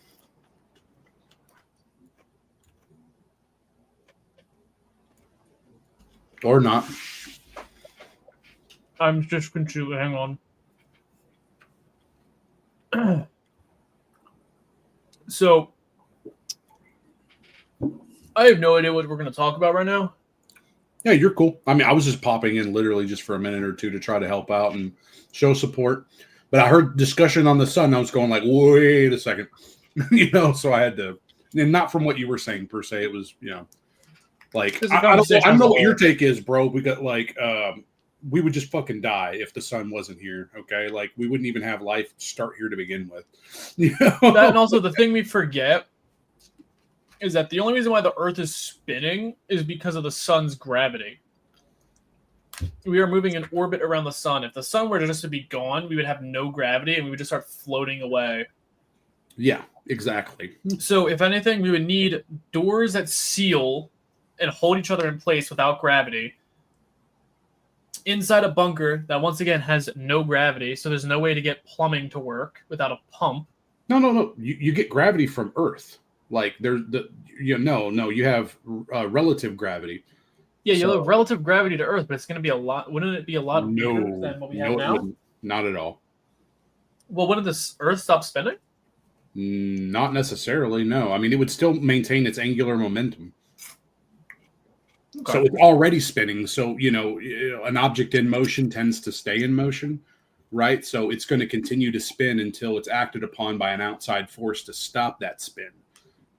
Or not. I'm just going to hang on. So, I have no idea what we're going to talk about right now. Yeah, you're cool. I mean, I was just popping in literally just for a minute or two to try to help out and show support. But I heard discussion on the sun. I was going like, wait a second. You know, so I had to, and not from what you were saying per se. It was, you know, like, I don't know what your take is, bro. We got like, we would just fucking die if the sun wasn't here. Okay, like we wouldn't even have life start here to begin with. You know? That, and also the thing we forget is that the only reason why the Earth is spinning is because of the sun's gravity. We are moving in orbit around the sun. If the sun were just to be gone, we would have no gravity and we would just start floating away. Yeah, exactly. So if anything, we would need doors that seal and hold each other in place without gravity. Inside a bunker that once again has no gravity, so there's no way to get plumbing to work without a pump. No. You get gravity from Earth. Like there's the you have relative gravity. Yeah, you have relative gravity to Earth, but it's going to be a lot. Wouldn't it be a lot weirder than what we have now? Not at all. Well, wouldn't the Earth stop spinning? Not necessarily. No, I mean it would still maintain its angular momentum. Okay. So it's already spinning. So an object in motion tends to stay in motion, right? So it's going to continue to spin until it's acted upon by an outside force to stop that spin.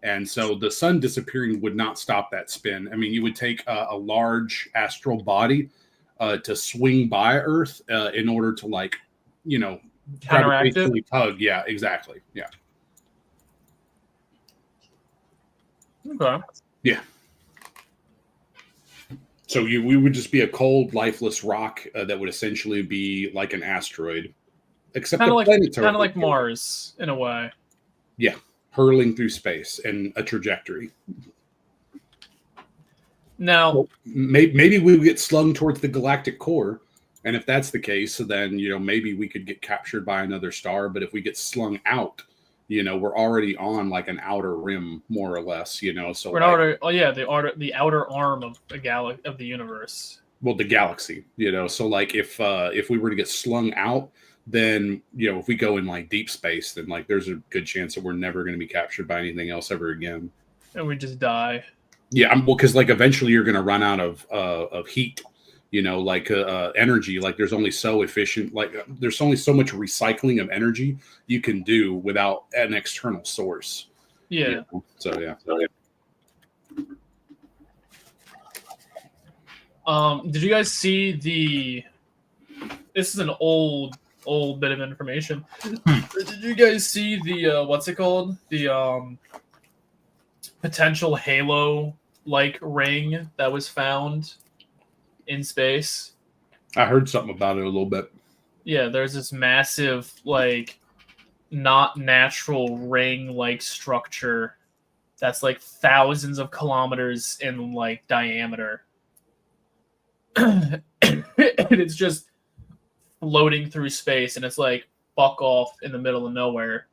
And so the sun disappearing would not stop that spin. I mean, you would take a large astral body to swing by Earth in order to, like, gravitationally tug. Yeah, exactly. Yeah. Okay. Yeah. So we would just be a cold, lifeless rock that would essentially be like an asteroid, except kind of like Mars in a way. Yeah. Hurling through space and a trajectory. Now, maybe we would get slung towards the galactic core, and if that's the case, then maybe we could get captured by another star. But if we get slung out, we're already on like an outer rim, more or less. So we're the outer arm of the universe. Well, the galaxy. So like if we were to get slung out, then if we go in like deep space, then like there's a good chance that we're never going to be captured by anything else ever again, and we just die. Yeah, because like eventually you're going to run out of heat, energy. Like there's only so efficient, like there's only so much recycling of energy you can do without an external source. Yeah. So yeah. Did you guys see this is an old bit of information. Did you guys see the what's it called? The potential halo-like ring that was found in space? I heard something about it a little bit. Yeah, there's this massive, like, not natural ring-like structure that's like thousands of kilometers in like diameter. And it's just floating through space, and it's like fuck off in the middle of nowhere.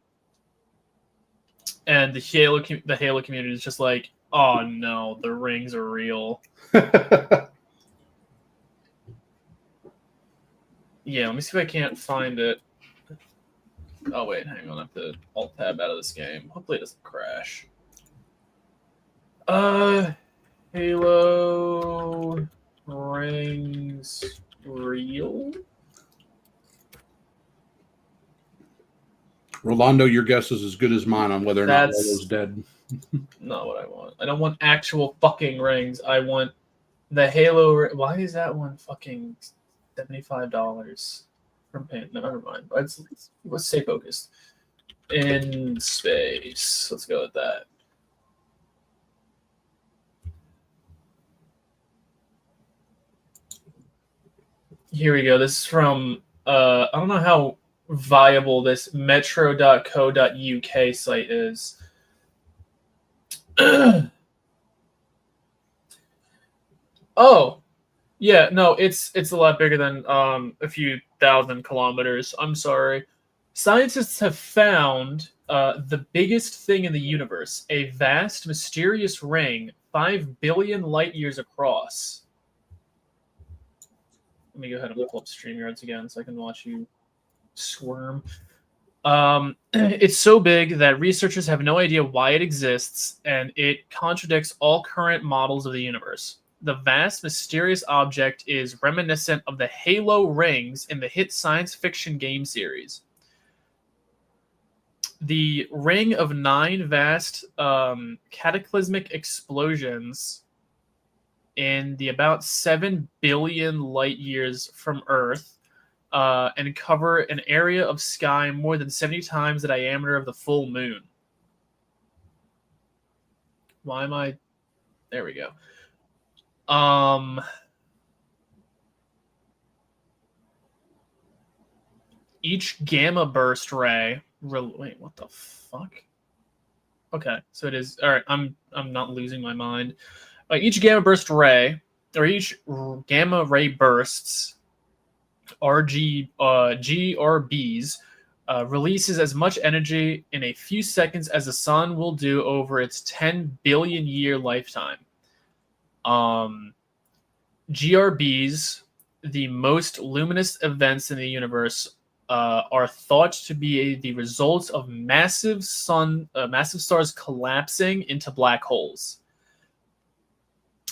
And the Halo community is just like, oh no, the rings are real. Yeah, let me see if I can't find it. Oh wait, hang on, I have to alt tab out of this game. Hopefully it doesn't crash. Halo rings real? Rolando, your guess is as good as mine on whether or not That's Lolo's dead. not what I want. I don't want actual fucking rings. I want the Halo. Why is that one fucking $75 from Pan? No, never mind. Let's stay focused. In space. Let's go with that. Here we go. This is from I don't know how viable this metro.co.uk site is. Oh, yeah, no, it's a lot bigger than a few thousand kilometers. I'm sorry. Scientists have found the biggest thing in the universe, a vast, mysterious ring 5 billion light years across. Let me go ahead and pull up StreamYards again so I can watch you squirm. It's so big that researchers have no idea why it exists, and it contradicts all current models of the universe. The vast, mysterious object is reminiscent of the Halo rings in the hit science fiction game series. The ring of 9 vast cataclysmic explosions in the about 7 billion light years from Earth and cover an area of sky more than 70 times the diameter of the full moon. Why am I... There we go. Each gamma burst ray... Wait, what the fuck? Okay, so it is... All right, I'm not losing my mind. Each gamma burst ray, or each gamma ray bursts, GRBs, releases as much energy in a few seconds as the sun will do over its 10 billion year lifetime. GRBs, the most luminous events in the universe, are thought to be the result of massive stars collapsing into black holes.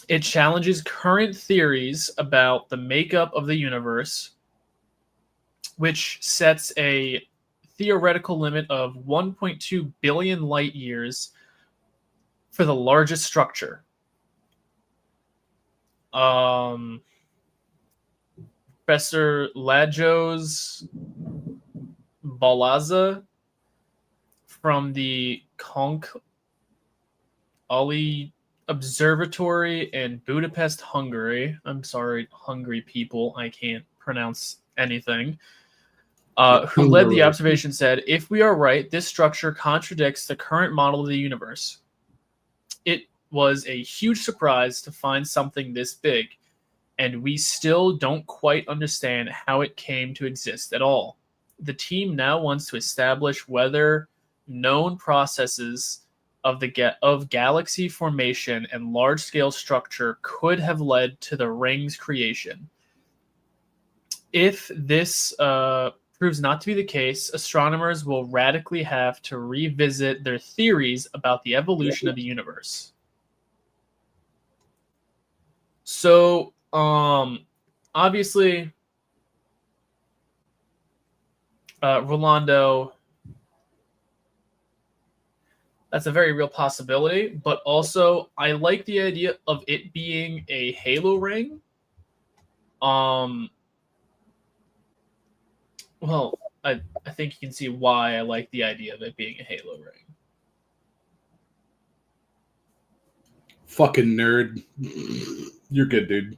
It challenges current theories about the makeup of the universe, which sets a theoretical limit of 1.2 billion light years for the largest structure. Professor Lajos Balaza from the Konk Ali Observatory in Budapest, Hungary. I'm sorry, Hungary people. I can't pronounce anything. Who led the observation said, if we are right, this structure contradicts the current model of the universe. It was a huge surprise to find something this big, and we still don't quite understand how it came to exist at all. The team now wants to establish whether known processes of galaxy formation and large-scale structure could have led to the ring's creation. If this proves not to be the case, astronomers will radically have to revisit their theories about the evolution of the universe. So, obviously, Rolando, that's a very real possibility, but also I like the idea of it being a Halo ring. Well, I think you can see why I like the idea of it being a Halo ring. Fucking nerd. You're good, dude.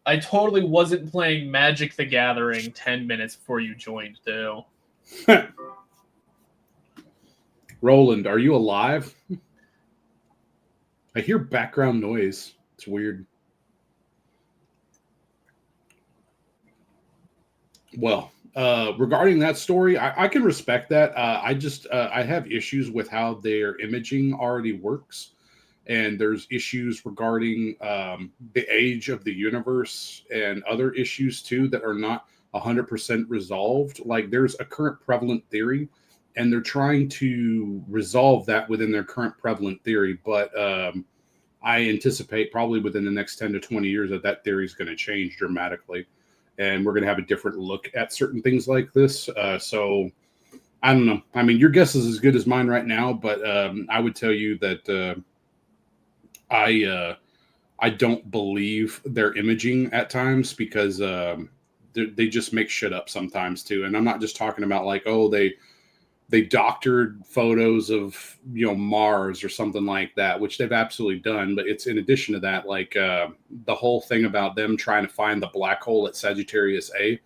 I totally wasn't playing Magic the Gathering 10 minutes before you joined, though. Roland, are you alive? I hear background noise. It's weird. Well, regarding that story, I can respect that. I have issues with how their imaging already works. And there's issues regarding the age of the universe and other issues too that are not 100% resolved. Like there's a current prevalent theory and they're trying to resolve that within their current prevalent theory. But I anticipate probably within the next 10 to 20 years that theory is going to change dramatically, and we're going to have a different look at certain things like this. So I don't know. I mean, your guess is as good as mine right now, but I would tell you that I don't believe their imaging at times, because they just make shit up sometimes too. And I'm not just talking about like, oh, they doctored photos of, you know, Mars or something like that, which they've absolutely done. But it's in addition to that, like the whole thing about them trying to find the black hole at Sagittarius A,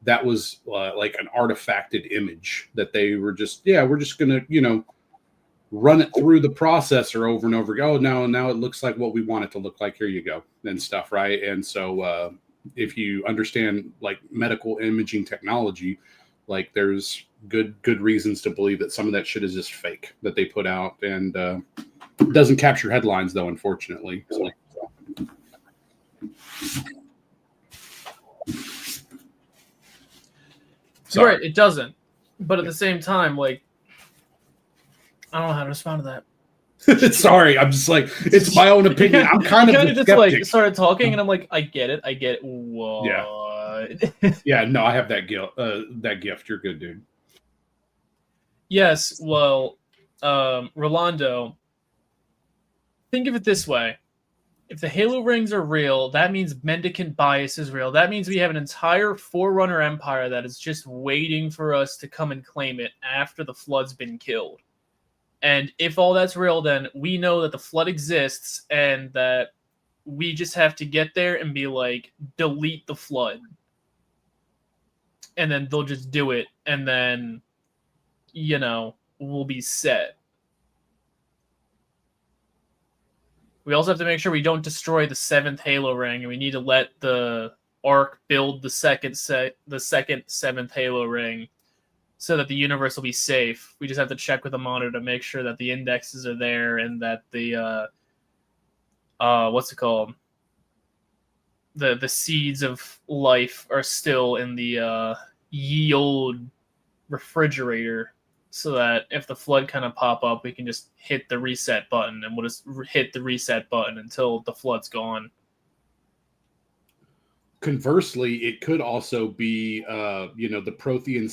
that was like an artifacted image that they were just, we're just going to, you know, run it through the processor over and over. Oh, now it looks like what we want it to look like. Here you go, and stuff, right? And so if you understand like medical imaging technology, like there's good reasons to believe that some of that shit is just fake that they put out, and doesn't capture headlines though, unfortunately. So. Right, it doesn't. But at the same time, like, I don't know how to respond to that. Sorry, I'm just like, it's my own opinion. I'm kind of just skeptic. like started talking, and I'm like, I get it. What? Yeah, no, I have that gift. You're good, dude. Yes, well, Rolando, think of it this way. If the Halo rings are real, that means mendicant bias is real. That means we have an entire Forerunner empire that is just waiting for us to come and claim it after the Flood's been killed. And if all that's real, then we know that the Flood exists and that we just have to get there and be like, delete the Flood. And then they'll just do it. And then, you know, we'll be set. We also have to make sure we don't destroy the 7th Halo ring, and we need to let the Ark build the second 7th Halo ring so that the universe will be safe. We just have to check with the monitor to make sure that the indexes are there and that the what's it called? The seeds of life are still in the yall refrigerator, so that if the Flood kind of pop up, we can just hit the reset button, and we'll just hit the reset button until the Flood's gone. Conversely, it could also be, the Prothean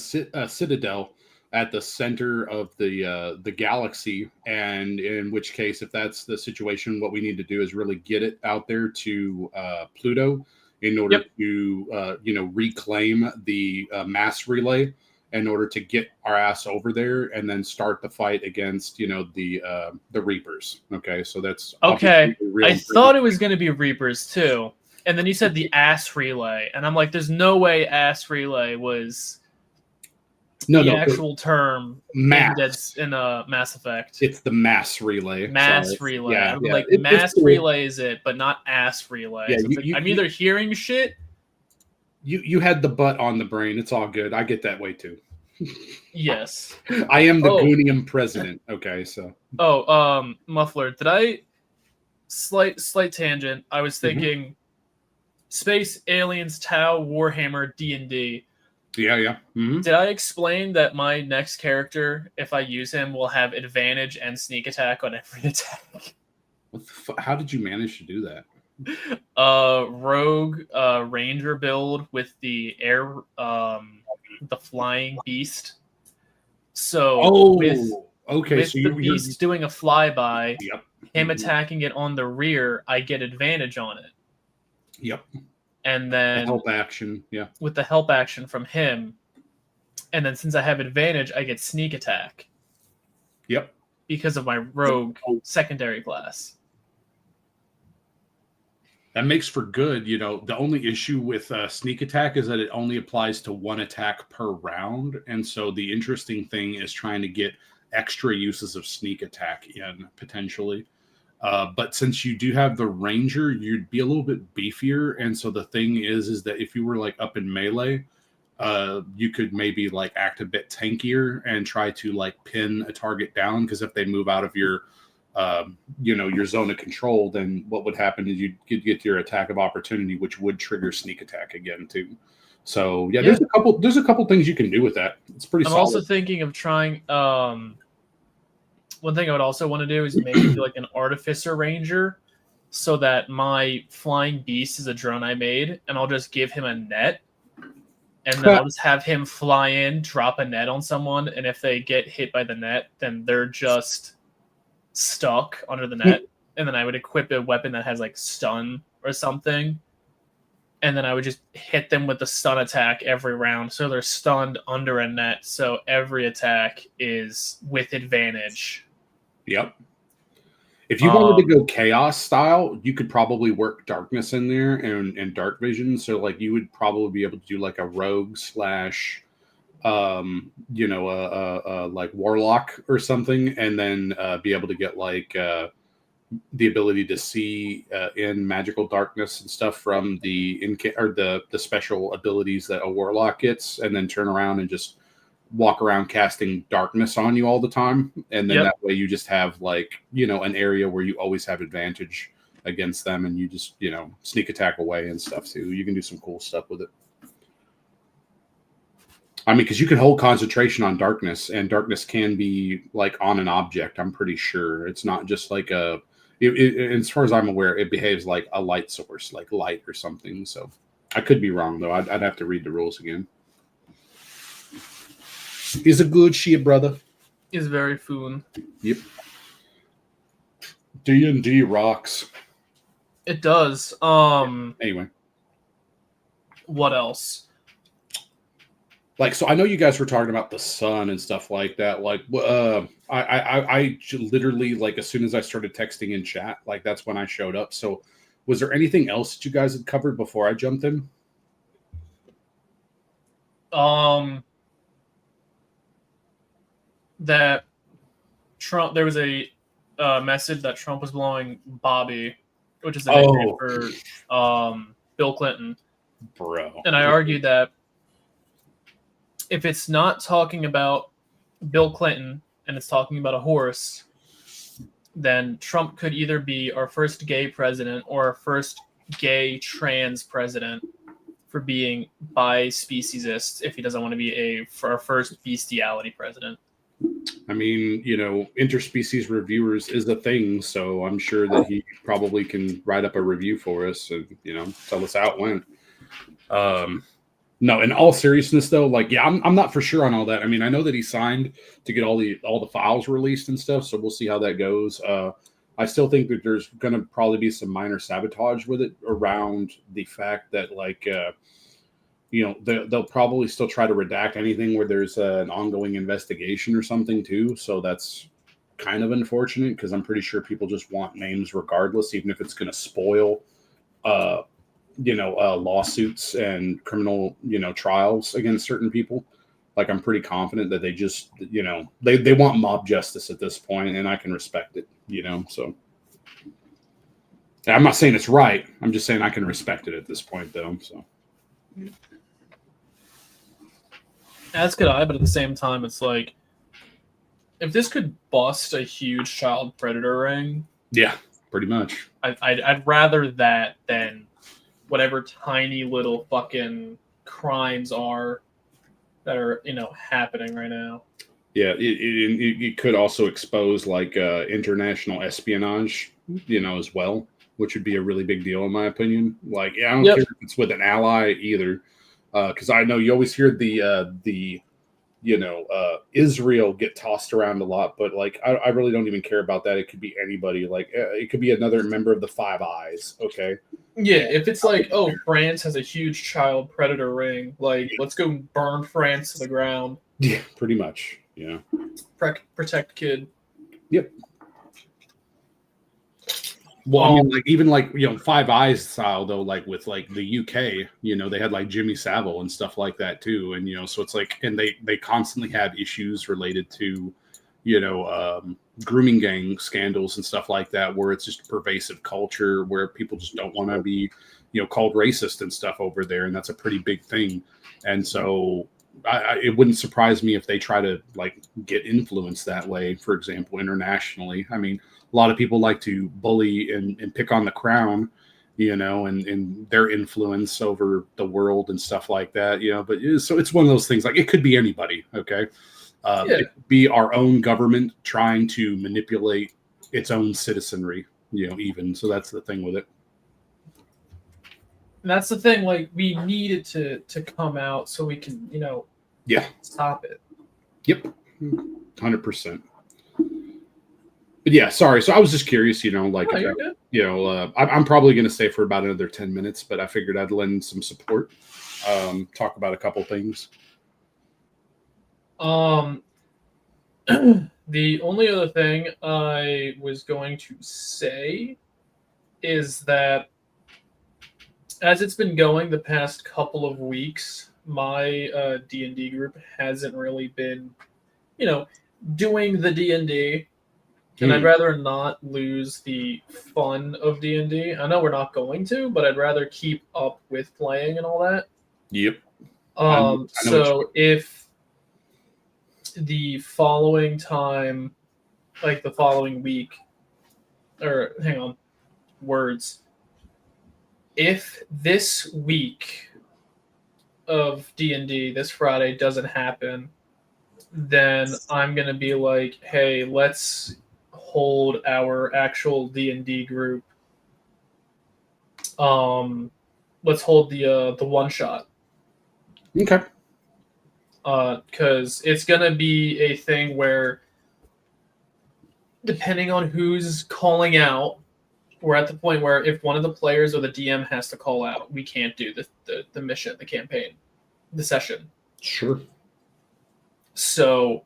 citadel at the center of the galaxy, and in which case, if that's the situation, what we need to do is really get it out there to Pluto in order to, reclaim the mass relay, in order to get our ass over there and then start the fight against, the Reapers. Okay, so that's okay. I thought it was going to be Reapers too, and then you said the ass relay, and I'm like, there's no way ass relay was the actual term mass in Mass Effect. It's the mass relay. Relay. Yeah, I'm like, mass relay is it, but not ass relay. Yeah, so I'm either hearing shit. You had the butt on the brain. It's all good. I get that way too. Yes. I am the Goonium president. Okay, so. Muffler, did I slight tangent? I was thinking Space Aliens, Tau, Warhammer, D&D. Yeah. Mm-hmm. Did I explain that my next character, if I use him, will have advantage and sneak attack on every attack? What the how did you manage to do that? Rogue ranger build with the air the flying beast. So with the beast doing a flyby, him attacking it on the rear, I get advantage on it. Yep. And then the help action, with the help action from him, and then since I have advantage, I get sneak attack. Yep. Because of my rogue secondary class. That makes for good. The only issue with sneak attack is that it only applies to one attack per round. And so the interesting thing is trying to get extra uses of sneak attack in potentially. But since you do have the ranger, you'd be a little bit beefier. And so the thing is that if you were like up in melee, you could maybe like act a bit tankier and try to like pin a target down. Because if they move out of your your zone of control, then what would happen is you'd get your attack of opportunity, which would trigger sneak attack again too. So yeah, there's a couple things you can do with that. It's pretty. I'm solid. also thinking of trying. One thing I would also want to do is maybe do like an artificer ranger, so that my flying beast is a drone I made, and I'll just give him a net, and then I'll just have him fly in, drop a net on someone, and if they get hit by the net, then they're just stuck under the net. And then I would equip a weapon that has like stun or something, and then I would just hit them with the stun attack every round, so they're stunned under a net, so every attack is with advantage. Yep. If you wanted to go chaos style, you could probably work darkness in there and dark vision. So like you would probably be able to do like a rogue slash, like warlock or something, and then be able to get like the ability to see in magical darkness and stuff from the special abilities that a warlock gets, and then turn around and just walk around casting darkness on you all the time, and then that way you just have like an area where you always have advantage against them, and you just sneak attack away and stuff too. You can do some cool stuff with it. I mean, because you can hold concentration on darkness, and darkness can be like on an object. I'm pretty sure it's not just like as far as I'm aware, it behaves like a light source, like light or something. So I could be wrong though. I'd have to read the rules again. Is a good shit, brother. Is very foon. Yep. D&D rocks. It does. Anyway. What else? Like, so I know you guys were talking about the sun and stuff like that. Like, I literally, like, as soon as I started texting in chat, like, that's when I showed up. So was there anything else that you guys had covered before I jumped in? That Trump, there was a message that Trump was blowing Bobby, which is a nickname for Bill Clinton. Bro. And I argued that if it's not talking about Bill Clinton and it's talking about a horse, then Trump could either be our first gay president or our first gay trans president for being bi-speciesist if he doesn't want to be our first bestiality president. I mean, interspecies reviewers is a thing, so I'm sure that he probably can write up a review for us and, tell us how it went. No, in all seriousness, though, like, yeah, I'm not for sure on all that. I mean, I know that he signed to get all the files released and stuff, so we'll see how that goes. I still think that there's going to probably be some minor sabotage with it around the fact that, like, they'll probably still try to redact anything where there's an ongoing investigation or something too. So that's kind of unfortunate because I'm pretty sure people just want names regardless, even if it's going to spoil, lawsuits and criminal, trials against certain people. Like, I'm pretty confident that they just, they want mob justice at this point, and I can respect it, so. I'm not saying it's right. I'm just saying I can respect it at this point, though, so. As could I, but at the same time, it's like, if this could bust a huge child predator ring, yeah, pretty much. I'd rather that than whatever tiny little fucking crimes are that are happening right now. Yeah, it could also expose like international espionage, as well, which would be a really big deal in my opinion. Like, yeah, I don't care if it's with an ally either. Because I know you always hear the Israel get tossed around a lot, but like I really don't even care about that. It could be anybody. Like it could be another member of the Five Eyes. Okay. Yeah, if it's like, oh, France has a huge child predator ring, like let's go burn France to the ground. Yeah, pretty much. Yeah. Protect kid. Yep. Well, I mean, like even like Five Eyes style though, like with like the UK, they had like Jimmy Savile and stuff like that too, and so it's like, and they constantly have issues related to, grooming gang scandals and stuff like that, where it's just pervasive culture where people just don't want to be, called racist and stuff over there, and that's a pretty big thing, and so it wouldn't surprise me if they try to like get influenced that way, for example, internationally. I mean, a lot of people like to bully and pick on the crown, you know, and their influence over the world and stuff like that, you know. But so it's one of those things. Like it could be anybody. Okay, it could be our own government trying to manipulate its own citizenry. You know, even so, that's the thing with it. And that's the thing. Like we need it to come out so we can, you know, stop it. Yep, 100%. But yeah, sorry. So I was just curious, you know, like, you know, I'm probably going to stay for about another 10 minutes, but I figured I'd lend some support, talk about a couple things. The only other thing I was going to say is that as it's been going the past couple of weeks, my D&D group hasn't really been, you know, doing the D&D. And I'd rather not lose the fun of D&D. I know we're not going to, but I'd rather keep up with playing and all that. Yep. So if the following time, like the following week, or hang on, words. If this week of D&D, this Friday, doesn't happen, then I'm going to be like, hey, let's hold our actual D&D group. Let's hold the one shot. Okay. Because it's gonna be a thing where, depending on who's calling out, we're at the point where if one of the players or the DM has to call out, we can't do the mission, the campaign, the session. Sure. So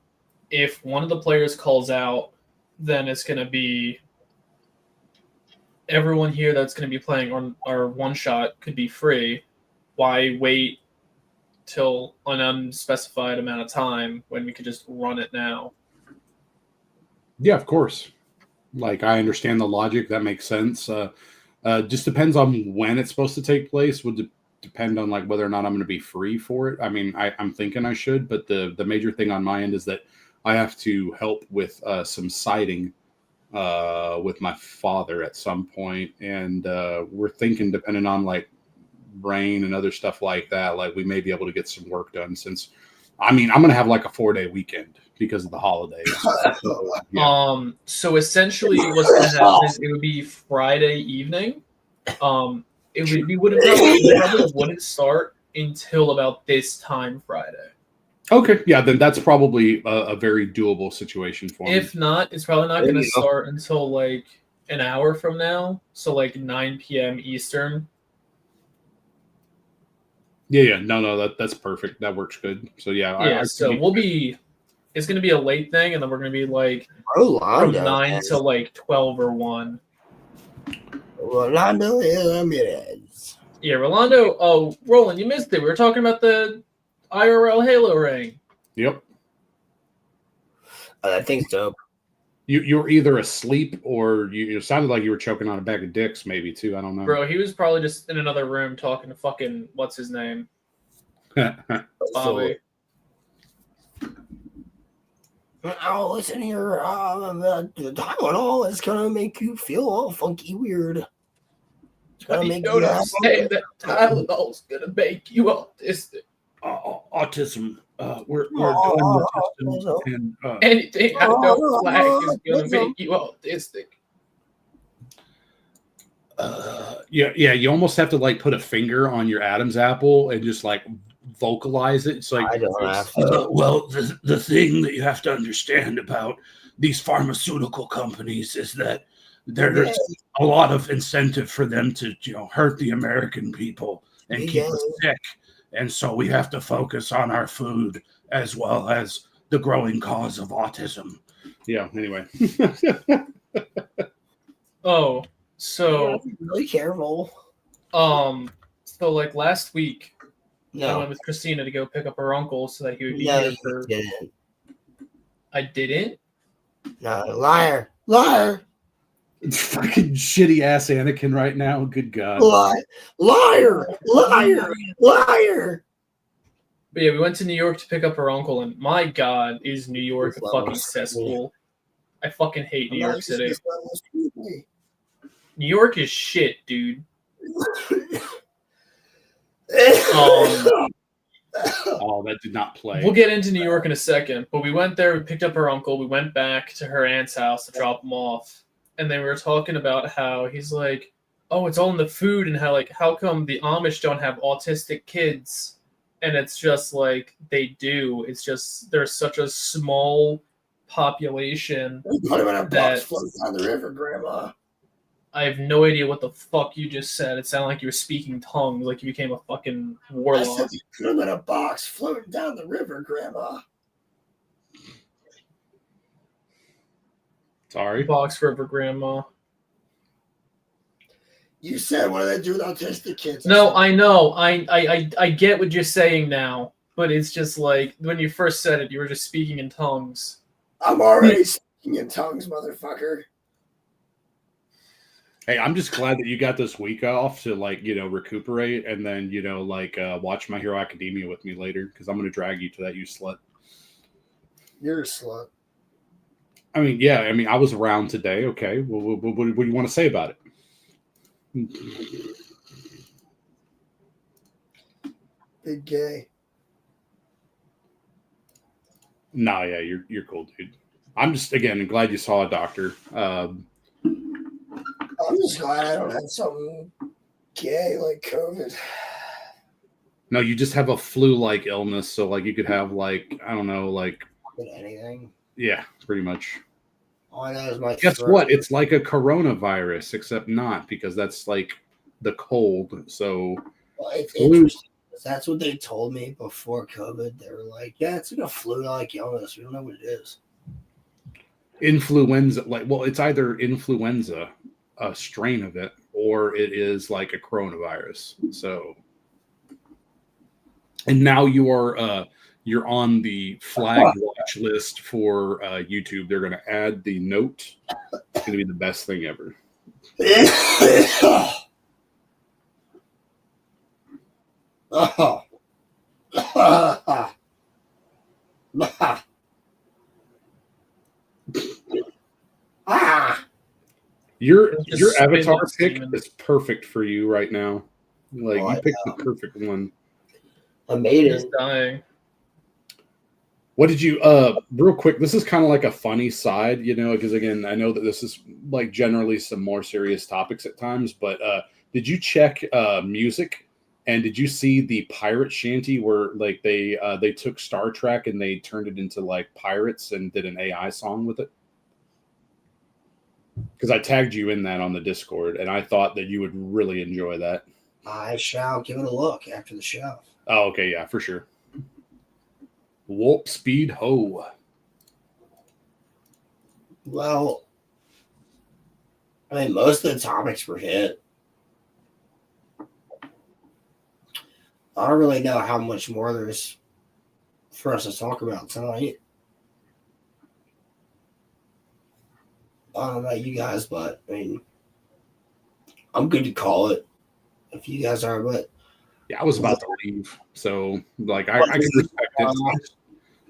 if one of the players calls out, then it's going to be everyone here that's going to be playing on our one shot could be free. Why wait till an unspecified amount of time when we could just run it now? Yeah, of course. Like, I understand the logic. That makes sense. Just depends on when it's supposed to take place. Would depend on like whether or not I'm going to be free for it. I mean, I'm thinking I should, but the major thing on my end is that I have to help with some siding with my father at some point, and we're thinking, depending on like rain and other stuff like that, like we may be able to get some work done. Since, I mean, I'm gonna have like a 4-day weekend because of the holidays. So, yeah. So essentially, what's gonna happen is it would be Friday evening. We probably wouldn't start until about this time Friday. Okay, yeah, then that's probably a very doable situation for me. If not, it's probably not going to start until like an hour from now. So like 9 p.m. Eastern. Yeah, no, that's perfect. That works good. So yeah, so it's going to be a late thing, and then we're going to be like from 9 to like 12 or 1. Rolando Ramirez. Yeah, Rolando. Oh, Roland, you missed it. We were talking about the IRL Halo ring. Yep. I think so. You were either asleep or you sounded like you were choking on a bag of dicks, maybe too. I don't know. Bro, he was probably just in another room talking to fucking what's his name, Bobby. Oh, listen here. The Tylenol is gonna make you feel all funky weird. It's gonna make you say that Tylenol's gonna make you autistic. Autism. We're doing the systems, and anything I don't flag is gonna make you autistic. Yeah. You almost have to like put a finger on your Adam's apple and just like vocalize it. It's like, I don't have well, the thing that you have to understand about these pharmaceutical companies is that there's a lot of incentive for them to, hurt the American people and keep us sick. And so we have to focus on our food as well as the growing cause of autism. Yeah, anyway. So really careful. So like last week, No. I went with Christina to go pick up her uncle so that he would be No, here you for. didn't. I didn't. No, liar. Fucking shitty ass Anakin right now. Good God. Liar. But yeah, we went to New York to pick up her uncle, and my God, is New York a fucking cesspool. I fucking hate New York City. New York is shit, dude. Oh, that did not play. We'll get into New York in a second, but we went there, we picked up her uncle, we went back to her aunt's house to drop him off, and they were talking about how he's like, oh, it's all in the food, and how like how come the Amish don't have autistic kids? And it's just like they do. It's just there's such a small population. Put him in a box floating down the river, Grandma. I have no idea what the fuck you just said. It sounded like you were speaking tongues, like you became a fucking warlock. I said you put him in a box floating down the river, Grandma. Sorry. Box River Grandma. You said, what do they do with autistic kids? No, I know. I get what you're saying now, but it's just like when you first said it, you were just speaking in tongues. I'm already speaking in tongues, motherfucker. Hey, I'm just glad that you got this week off to recuperate and then watch My Hero Academia with me later because I'm going to drag you to that, you slut. You're a slut. I mean, yeah. I mean, I was around today. Okay, well, what do you want to say about it? Big gay. No, yeah, you're cool, dude. I'm just again glad you saw a doctor. I'm just glad I don't have something gay like COVID. No, you just have a flu-like illness, so like you could have Anything. Yeah, pretty much. All I know is my Guess throat. what? It's like a coronavirus, except not because that's like the cold. So Well, it's flu. interesting. That's what they told me before COVID. They were like, "Yeah, it's like a flu-like illness. We don't know what it is." Influenza, it's either influenza, a strain of it, or it is like a coronavirus. So, and now you're on the flag watch list for YouTube. They're going to add the note. It's going to be the best thing ever. Oh. Your Just avatar spin pick semen. is perfect for you right now. Like Oh, you I picked know. the perfect one. I made He's it. dying. What did you real quick, this is kind of like a funny side, because again, I know that this is like generally some more serious topics at times, but did you check music and did you see the pirate shanty where like they took Star Trek and they turned it into like pirates and did an AI song with it? Because I tagged you in that on the Discord and I thought that you would really enjoy that. I shall give it a look after the show. Oh, okay, yeah, for sure. Warp speed ho. Well, I mean, most of the topics were hit. I don't really know how much more there's for us to talk about tonight. I don't know about you guys, but I mean, I'm good to call it if you guys are, but Yeah, I was about to leave, so like I can respect it.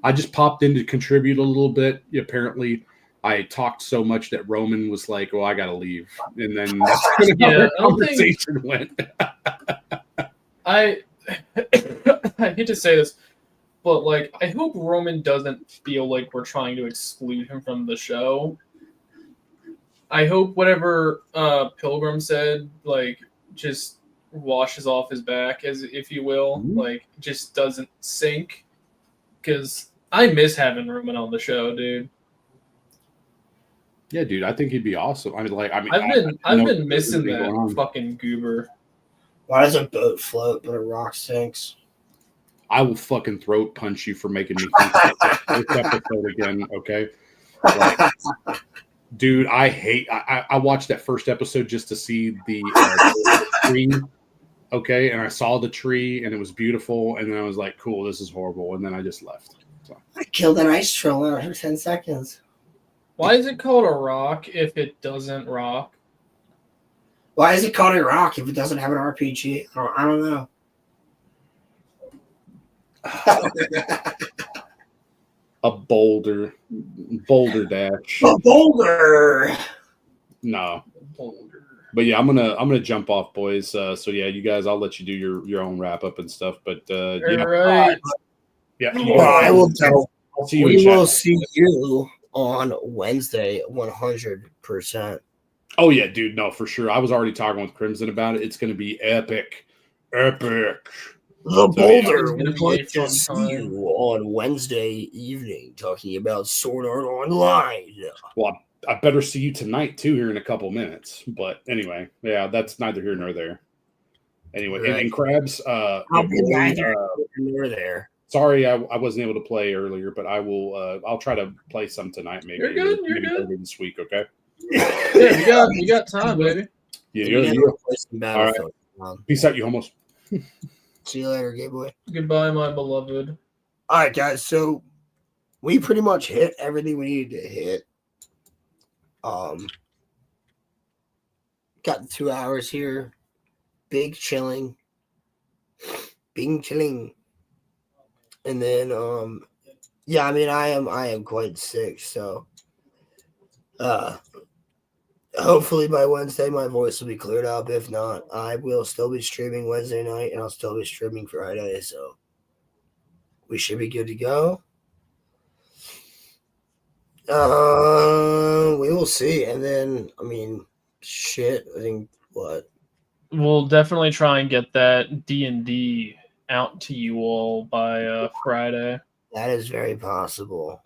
I just popped in to contribute a little bit. Apparently, I talked so much that Roman was like, "Well, I got to leave," and then that's kind of how Yeah, the I don't think- conversation went. I hate to say this, but like I hope Roman doesn't feel like we're trying to exclude him from the show. I hope whatever Pilgrim said, like, just washes off his back, as if you will, like, just doesn't sink. Because I miss having Roman on the show, dude. Yeah, dude, I think he'd be awesome. I've been missing that fucking goober. why does a boat float but a rock sinks? I will fucking throat punch you for making me think about this episode again. Okay, like, dude, I watched that first episode just to see the tree. Okay, and I saw the tree and it was beautiful, and then I was like, "Cool, this is horrible," and then I just left. So. I killed an ice troll in 10 seconds. Why is it called a rock if it doesn't rock? Why is it called a rock if it doesn't have an RPG? I don't know. A boulder dash. A boulder. No, Boulder. But yeah, I'm gonna jump off, boys. So yeah, you guys, I'll let you do your own wrap up and stuff. But yeah, All right. yeah. Well, I will tell. I'll see you in We chat. will see you on Wednesday, 100%. Oh yeah, dude. No, for sure. I was already talking with Crimson about it. It's gonna be epic, epic. The So, yeah. Boulder It's gonna would be a like to fun see time. you on Wednesday evening talking about Sword Art Online. Well, I better see you tonight too. Here in a couple minutes. But anyway, yeah, that's neither here nor there. Anyway, Right. and Krabs, I'll be neither nor there. sorry, I wasn't able to play earlier, but I will. I'll try to play some tonight. Maybe You're good, you're maybe good. later this week. Okay. Yeah, you got time, baby. Yeah. You Yeah. never play some All right. Battlefield. Peace out, you homos. See you later, gay boy. Goodbye, my beloved. All right, guys. So we pretty much hit everything we needed to hit. Got the 2 hours here. Big chilling. Bing chilling. And then yeah, I mean I am quite sick, so hopefully by Wednesday my voice will be cleared up. If not, I will still be streaming Wednesday night and I'll still be streaming Friday, so we should be good to go. We will see. And then I mean shit, I think what? We'll definitely try and get that D&D out to you all by Friday. That is very possible.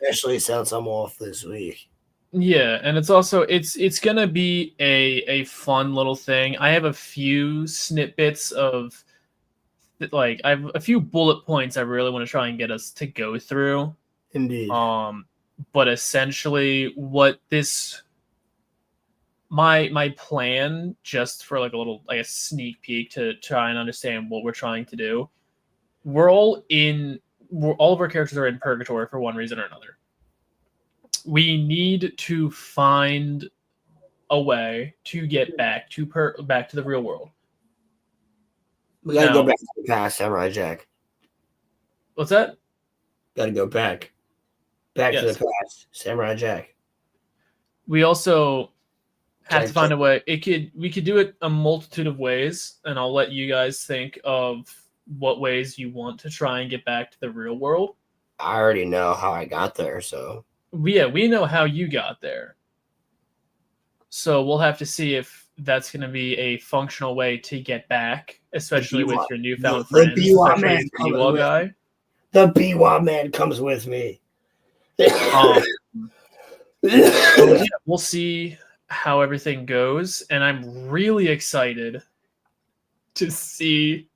Especially since I'm off this week. Yeah, and it's also it's gonna be a fun little thing. I have a few snippets of I have a few bullet points I really want to try and get us to go through. Indeed. But essentially what this my plan, just for a sneak peek to try and understand what we're trying to do. All of our characters are in purgatory for one reason or another. We need to find a way to get back to the real world. We gotta go back to the past, Samurai Jack. What's that? Gotta go back. Back to the past, Samurai Jack. We also have to find a way. We could do it a multitude of ways, and I'll let you guys think of what ways you want to try and get back to the real world. I already know how I got there, so we know how you got there. So we'll have to see if that's going to be a functional way to get back, especially with your newfound friends. The BWA man comes guy. The BWA man comes with me. Yeah, we'll see how everything goes, and I'm really excited to see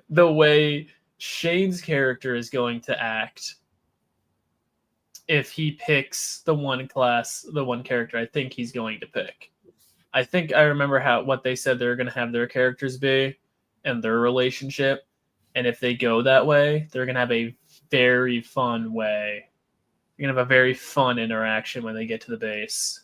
the way Shane's character is going to act if he picks the one character I think he's going to pick. I think I remember what they said they're going to have their characters be and their relationship, and if they go that way, they're going to have a very fun way. You're going to have a very fun interaction when they get to the base.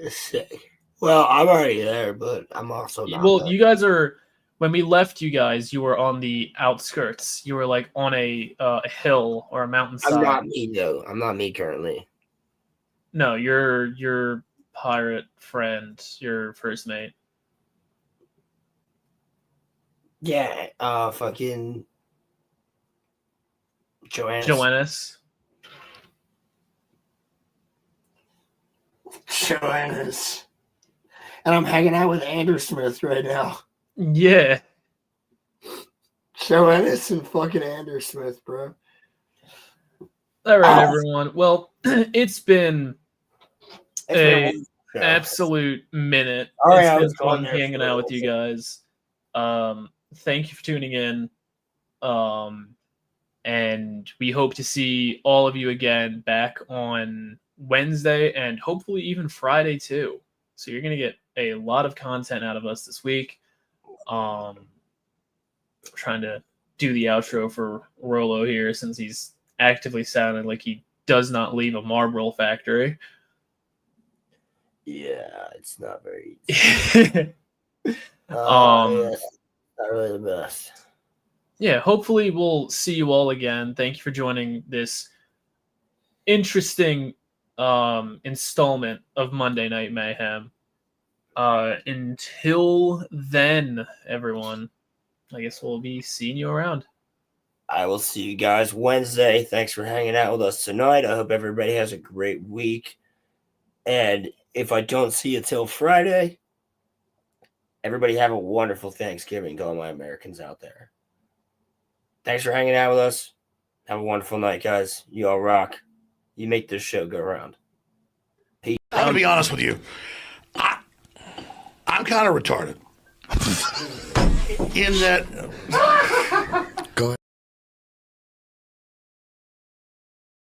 Sick. Well, I'm already there, but I'm also not. Well, you guys are. When we left you guys, you were on the outskirts. You were on a hill or a mountainside. I'm not me though. I'm not me currently. No, your pirate friend, your first mate. Yeah, fucking Joannis. And I'm hanging out with Andrew Smith right now. Yeah. Joannis and fucking Andrew Smith, bro. All right, everyone. Well, it's been an absolute minute. It's been fun hanging out with you guys. Thank you for tuning in. And we hope to see all of you again back on Wednesday and hopefully even Friday too. So you're going to get a lot of content out of us this week. Trying to do the outro for Rolo here since he's actively sounding like he does not leave a Marlboro factory. Yeah, it's not very easy. Not really the best. Yeah, hopefully we'll see you all again. Thank you for joining this interesting installment of Monday Night Mayhem. Until then, everyone, I guess we'll be seeing you around. I will see you guys Wednesday. Thanks for hanging out with us tonight. I hope everybody has a great week. And if I don't see you till Friday, everybody have a wonderful Thanksgiving to all my Americans out there. Thanks for hanging out with us. Have a wonderful night, guys. You all rock. You make this show go around. Peace. I'm going to be honest with you. I'm kind of retarded. In that